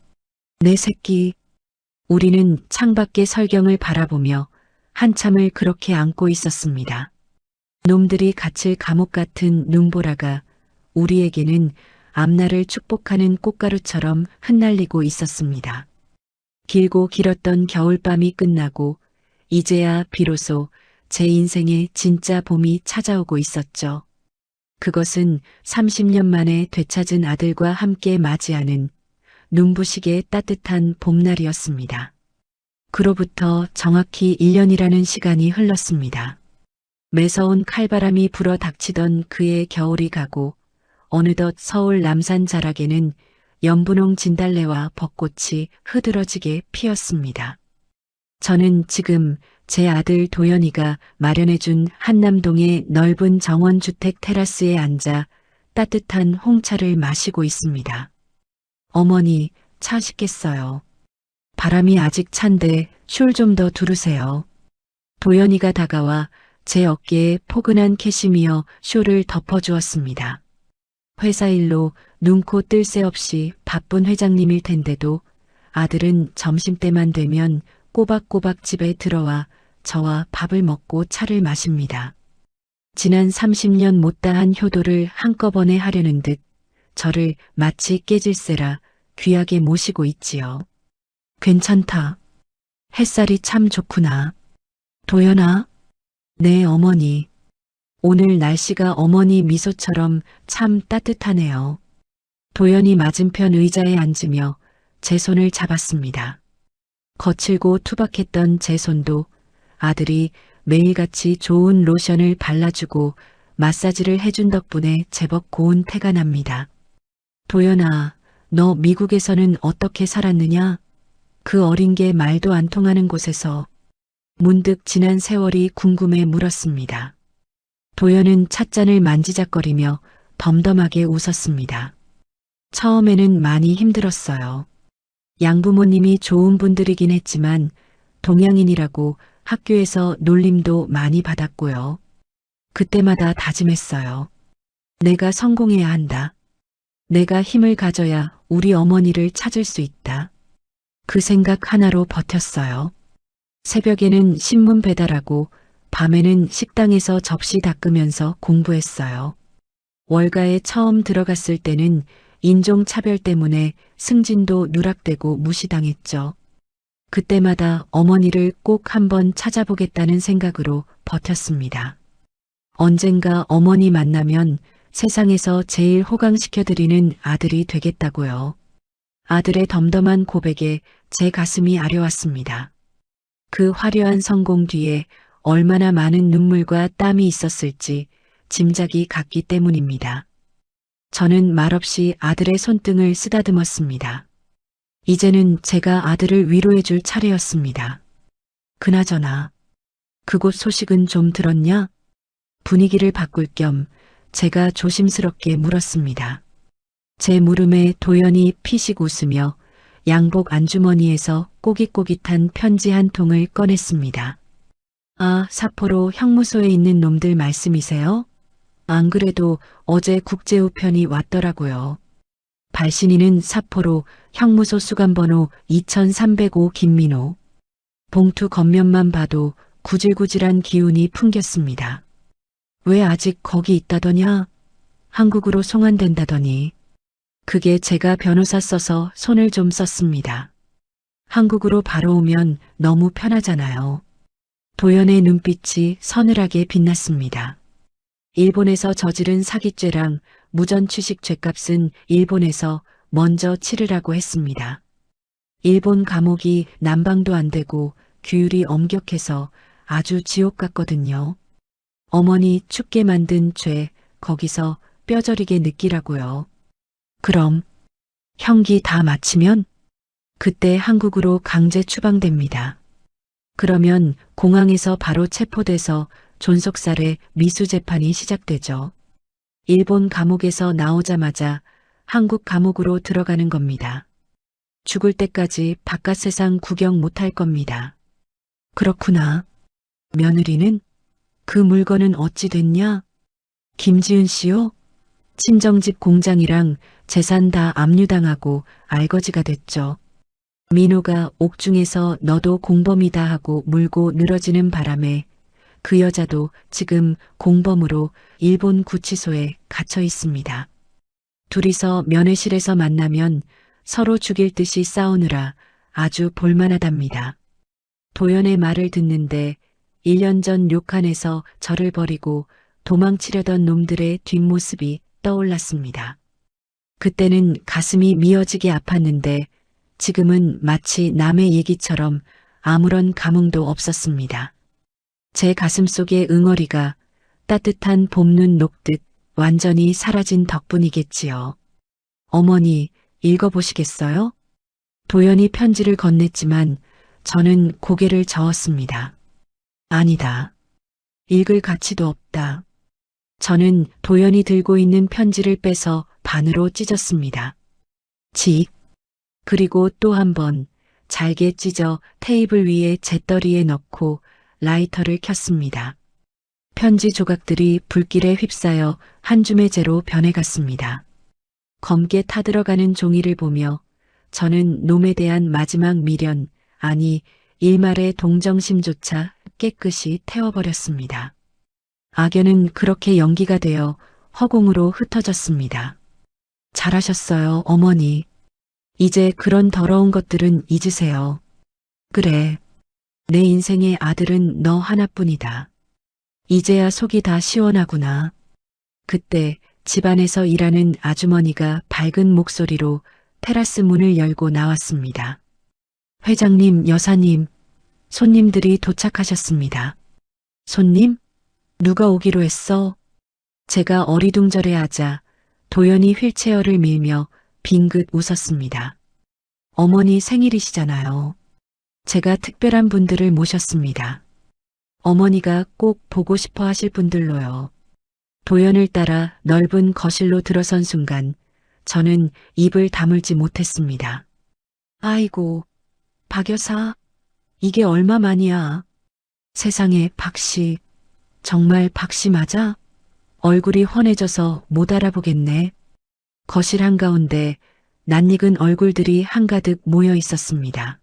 내 새끼. 우리는 창밖의 설경을 바라보며 한참을 그렇게 안고 있었습니다. 놈들이 갇힐 감옥 같은 눈보라가 우리에게는 앞날을 축복하는 꽃가루처럼 흩날리고 있었습니다. 길고 길었던 겨울밤이 끝나고 이제야 비로소 제 인생에 진짜 봄이 찾아오고 있었죠. 그것은 30년 만에 되찾은 아들과 함께 맞이하는 눈부시게 따뜻한 봄날이었습니다. 그로부터 정확히 1년이라는 시간이 흘렀습니다. 매서운 칼바람이 불어 닥치던 그의 겨울이 가고 어느덧 서울 남산 자락에는 연분홍 진달래와 벚꽃이 흐드러지게 피었습니다. 저는 지금 제 아들 도연이가 마련해준 한남동의 넓은 정원주택 테라스에 앉아 따뜻한 홍차를 마시고 있습니다. 어머니, 차 식겠어요. 바람이 아직 찬데 술 좀 더 두르세요. 도연이가 다가와 제 어깨에 포근한 캐시미어 숄을 덮어주었습니다. 회사 일로 눈코 뜰 새 없이 바쁜 회장님일 텐데도 아들은 점심때만 되면 꼬박꼬박 집에 들어와 저와 밥을 먹고 차를 마십니다. 지난 30년 못다한 효도를 한꺼번에 하려는 듯 저를 마치 깨질세라 귀하게 모시고 있지요. 괜찮다. 햇살이 참 좋구나. 도연아? 네, 어머니. 오늘 날씨가 어머니 미소처럼 참 따뜻하네요. 도연이 맞은편 의자에 앉으며 제 손을 잡았습니다. 거칠고 투박했던 제 손도 아들이 매일같이 좋은 로션을 발라주고 마사지를 해준 덕분에 제법 고운 태가 납니다. 도연아, 너 미국에서는 어떻게 살았느냐? 그 어린 게 말도 안 통하는 곳에서 문득 지난 세월이 궁금해 물었습니다. 도연은 찻잔을 만지작거리며 덤덤하게 웃었습니다. 처음에는 많이 힘들었어요. 양부모님이 좋은 분들이긴 했지만 동양인이라고 학교에서 놀림도 많이 받았고요. 그때마다 다짐했어요. 내가 성공해야 한다. 내가 힘을 가져야 우리 어머니를 찾을 수 있다. 그 생각 하나로 버텼어요. 새벽에는 신문 배달하고 밤에는 식당에서 접시 닦으면서 공부했어요. 월가에 처음 들어갔을 때는 인종차별 때문에 승진도 누락되고 무시당했죠. 그때마다 어머니를 꼭 한번 찾아보겠다는 생각으로 버텼습니다. 언젠가 어머니 만나면 세상에서 제일 호강시켜드리는 아들이 되겠다고요. 아들의 덤덤한 고백에 제 가슴이 아려왔습니다. 그 화려한 성공 뒤에 얼마나 많은 눈물과 땀이 있었을지 짐작이 갔기 때문입니다. 저는 말없이 아들의 손등을 쓰다듬었습니다. 이제는 제가 아들을 위로해줄 차례였습니다. 그나저나 그곳 소식은 좀 들었냐? 분위기를 바꿀 겸 제가 조심스럽게 물었습니다. 제 물음에 도연이 피식 웃으며 양복 안주머니에서 꼬깃꼬깃한 편지 한 통을 꺼냈습니다. 아, 사포로 형무소에 있는 놈들 말씀이세요? 안 그래도 어제 국제우편이 왔더라고요. 발신인은 사포로 형무소 수감번호 2305 김민호. 봉투 겉면만 봐도 구질구질한 기운이 풍겼습니다. 왜 아직 거기 있다더냐? 한국으로 송환된다더니. 그게 제가 변호사 써서 손을 좀 썼습니다. 한국으로 바로 오면 너무 편하잖아요. 도연의 눈빛이 서늘하게 빛났습니다. 일본에서 저지른 사기죄랑 무전취식 죄값은 일본에서 먼저 치르라고 했습니다. 일본 감옥이 난방도 안 되고 규율이 엄격해서 아주 지옥 같거든요. 어머니 춥게 만든 죄 거기서 뼈저리게 느끼라고요. 그럼 형기 다 마치면 그때 한국으로 강제 추방됩니다. 그러면 공항에서 바로 체포돼서 존속살해 미수 재판이 시작되죠. 일본 감옥에서 나오자마자 한국 감옥으로 들어가는 겁니다. 죽을 때까지 바깥 세상 구경 못할 겁니다. 그렇구나. 며느리는? 그 물건은 어찌 됐냐? 김지은 씨요? 친정집 공장이랑 재산 다 압류당하고 알거지가 됐죠. 민호가 옥중에서 너도 공범이다 하고 물고 늘어지는 바람에 그 여자도 지금 공범으로 일본 구치소에 갇혀 있습니다. 둘이서 면회실에서 만나면 서로 죽일 듯이 싸우느라 아주 볼만하답니다. 도연의 말을 듣는데 1년 전 료칸에서 저를 버리고 도망치려던 놈들의 뒷모습이 떠올랐습니다. 그때는 가슴이 미어지게 아팠는데 지금은 마치 남의 얘기처럼 아무런 감흥도 없었습니다. 제 가슴속의 응어리가 따뜻한 봄눈 녹듯 완전히 사라진 덕분이겠지요. 어머니, 읽어보시겠어요? 도연이 편지를 건넸지만 저는 고개를 저었습니다. 아니다. 읽을 가치도 없다. 저는 도연이 들고 있는 편지를 빼서 반으로 찢었습니다. 직. 그리고 또 한 번 잘게 찢어 테이블 위에 잿더리에 넣고 라이터를 켰습니다. 편지 조각들이 불길에 휩싸여 한 줌의 재로 변해갔습니다. 검게 타들어가는 종이를 보며 저는 놈에 대한 마지막 미련, 아니 일말의 동정심조차 깨끗이 태워버렸습니다. 악연은 그렇게 연기가 되어 허공으로 흩어졌습니다. 잘하셨어요, 어머니. 이제 그런 더러운 것들은 잊으세요. 그래. 내 인생의 아들은 너 하나뿐이다. 이제야 속이 다 시원하구나. 그때 집안에서 일하는 아주머니가 밝은 목소리로 테라스 문을 열고 나왔습니다. 회장님, 여사님, 손님들이 도착하셨습니다. 손님? 누가 오기로 했어? 제가 어리둥절해하자 도연이 휠체어를 밀며 빙긋 웃었습니다. 어머니 생일이시잖아요. 제가 특별한 분들을 모셨습니다. 어머니가 꼭 보고 싶어 하실 분들로요. 도연을 따라 넓은 거실로 들어선 순간 저는 입을 다물지 못했습니다. 아이고, 박 여사, 이게 얼마만이야. 세상에 박씨, 정말 박씨 맞아? 얼굴이 훤해져서 못 알아보겠네. 거실 한가운데 낯익은 얼굴들이 한가득 모여 있었습니다.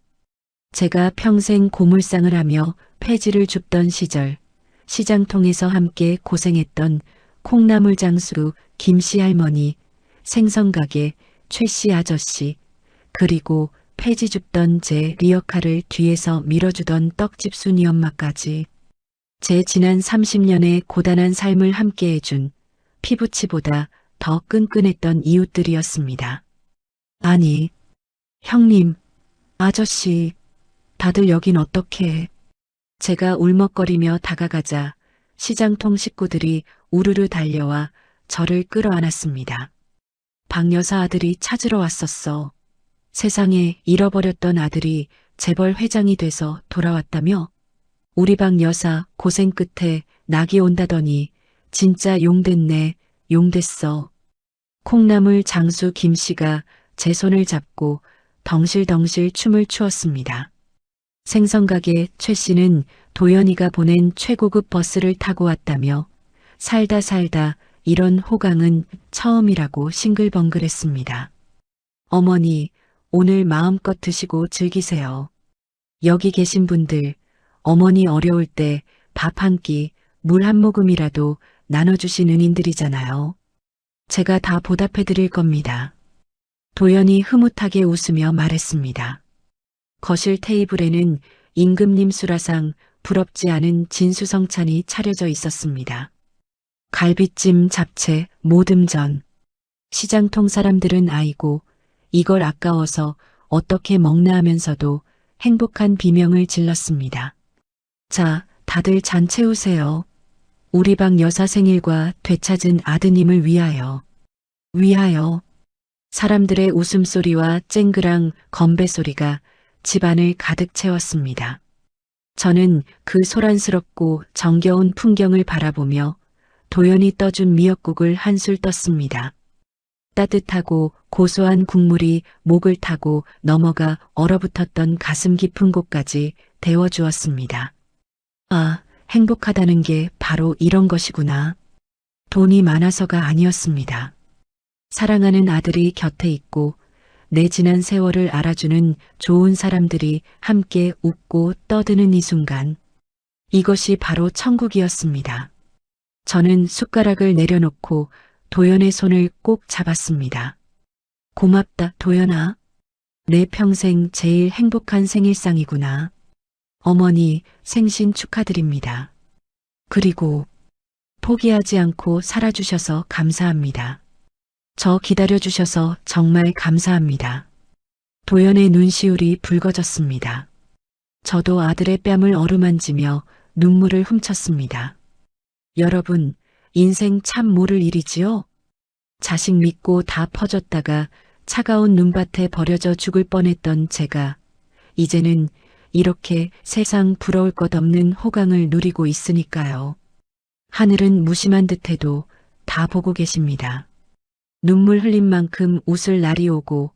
제가 평생 고물상을 하며 폐지를 줍던 시절 시장통에서 함께 고생했던 콩나물 장수 김씨 할머니, 생선가게 최씨 아저씨, 그리고 폐지 줍던 제 리어카를 뒤에서 밀어주던 떡집 순이 엄마까지 제 지난 30년의 고단한 삶을 함께 해준 피부치보다 더 끈끈했던 이웃들이었습니다. 아니, 형님, 아저씨, 다들 여긴 어떻게? 제가 울먹거리며 다가가자 시장통 식구들이 우르르 달려와 저를 끌어안았습니다. 박 여사 아들이 찾으러 왔었어. 세상에 잃어버렸던 아들이 재벌 회장이 돼서 돌아왔다며? 우리 박 여사 고생 끝에 낙이 온다더니 진짜 용됐네, 용됐어. 콩나물 장수 김씨가 제 손을 잡고 덩실덩실 춤을 추었습니다. 생선가게 최씨는 도연이가 보낸 최고급 버스를 타고 왔다며 살다 살다 이런 호강은 처음이라고 싱글벙글했습니다. 어머니, 오늘 마음껏 드시고 즐기세요. 여기 계신 분들, 어머니 어려울 때 밥 한 끼, 물 한 모금이라도 나눠주신 은인들이잖아요. 제가 다 보답해 드릴 겁니다. 도연이 흐뭇하게 웃으며 말했습니다. 거실 테이블에는 임금님 수라상 부럽지 않은 진수성찬이 차려져 있었습니다. 갈비찜, 잡채, 모듬전. 시장통 사람들은 아이고 이걸 아까워서 어떻게 먹나 하면서도 행복한 비명을 질렀습니다. 자, 다들 잔 채우세요. 우리 방 여사 생일과 되찾은 아드님을 위하여. 위하여. 사람들의 웃음소리와 쨍그랑 건배 소리가 집안을 가득 채웠습니다. 저는 그 소란스럽고 정겨운 풍경을 바라보며 도연이 떠준 미역국을 한술 떴습니다. 따뜻하고 고소한 국물이 목을 타고 넘어가 얼어붙었던 가슴 깊은 곳까지 데워주었습니다. 아, 행복하다는 게 바로 이런 것이구나. 돈이 많아서가 아니었습니다. 사랑하는 아들이 곁에 있고 내 지난 세월을 알아주는 좋은 사람들이 함께 웃고 떠드는 이 순간. 이것이 바로 천국이었습니다. 저는 숟가락을 내려놓고 도연의 손을 꼭 잡았습니다. 고맙다, 도연아. 내 평생 제일 행복한 생일상이구나. 어머니, 생신 축하드립니다. 그리고 포기하지 않고 살아주셔서 감사합니다. 저 기다려주셔서 정말 감사합니다. 도연의 눈시울이 붉어졌습니다. 저도 아들의 뺨을 어루만지며 눈물을 훔쳤습니다. 여러분, 인생 참 모를 일이지요? 자식 믿고 다 퍼졌다가 차가운 눈밭에 버려져 죽을 뻔했던 제가 이제는 이렇게 세상 부러울 것 없는 호강을 누리고 있으니까요. 하늘은 무심한 듯해도 다 보고 계십니다. 눈물 흘린 만큼 웃을 날이 오고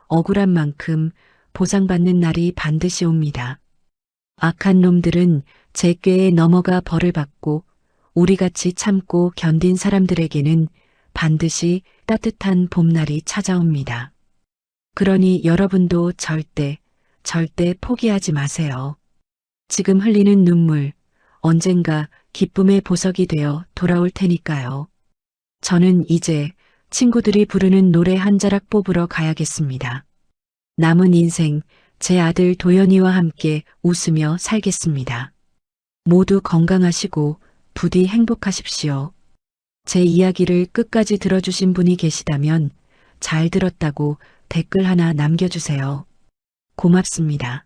억울한 만큼 보상받는 날이 반드시 옵니다. 악한 놈들은 제 꾀에 넘어가 벌을 받고 우리같이 참고 견딘 사람들에게는 반드시 따뜻한 봄날이 찾아옵니다. 그러니 여러분도 절대 포기하지 마세요. 지금 흘리는 눈물 언젠가 기쁨의 보석이 되어 돌아올 테니까요. 저는 이제 친구들이 부르는 노래 한 자락 뽑으러 가야겠습니다. 남은 인생 제 아들 도연이와 함께 웃으며 살겠습니다. 모두 건강하시고 부디 행복하십시오. 제 이야기를 끝까지 들어주신 분이 계시다면 잘 들었다고 댓글 하나 남겨주세요. 고맙습니다.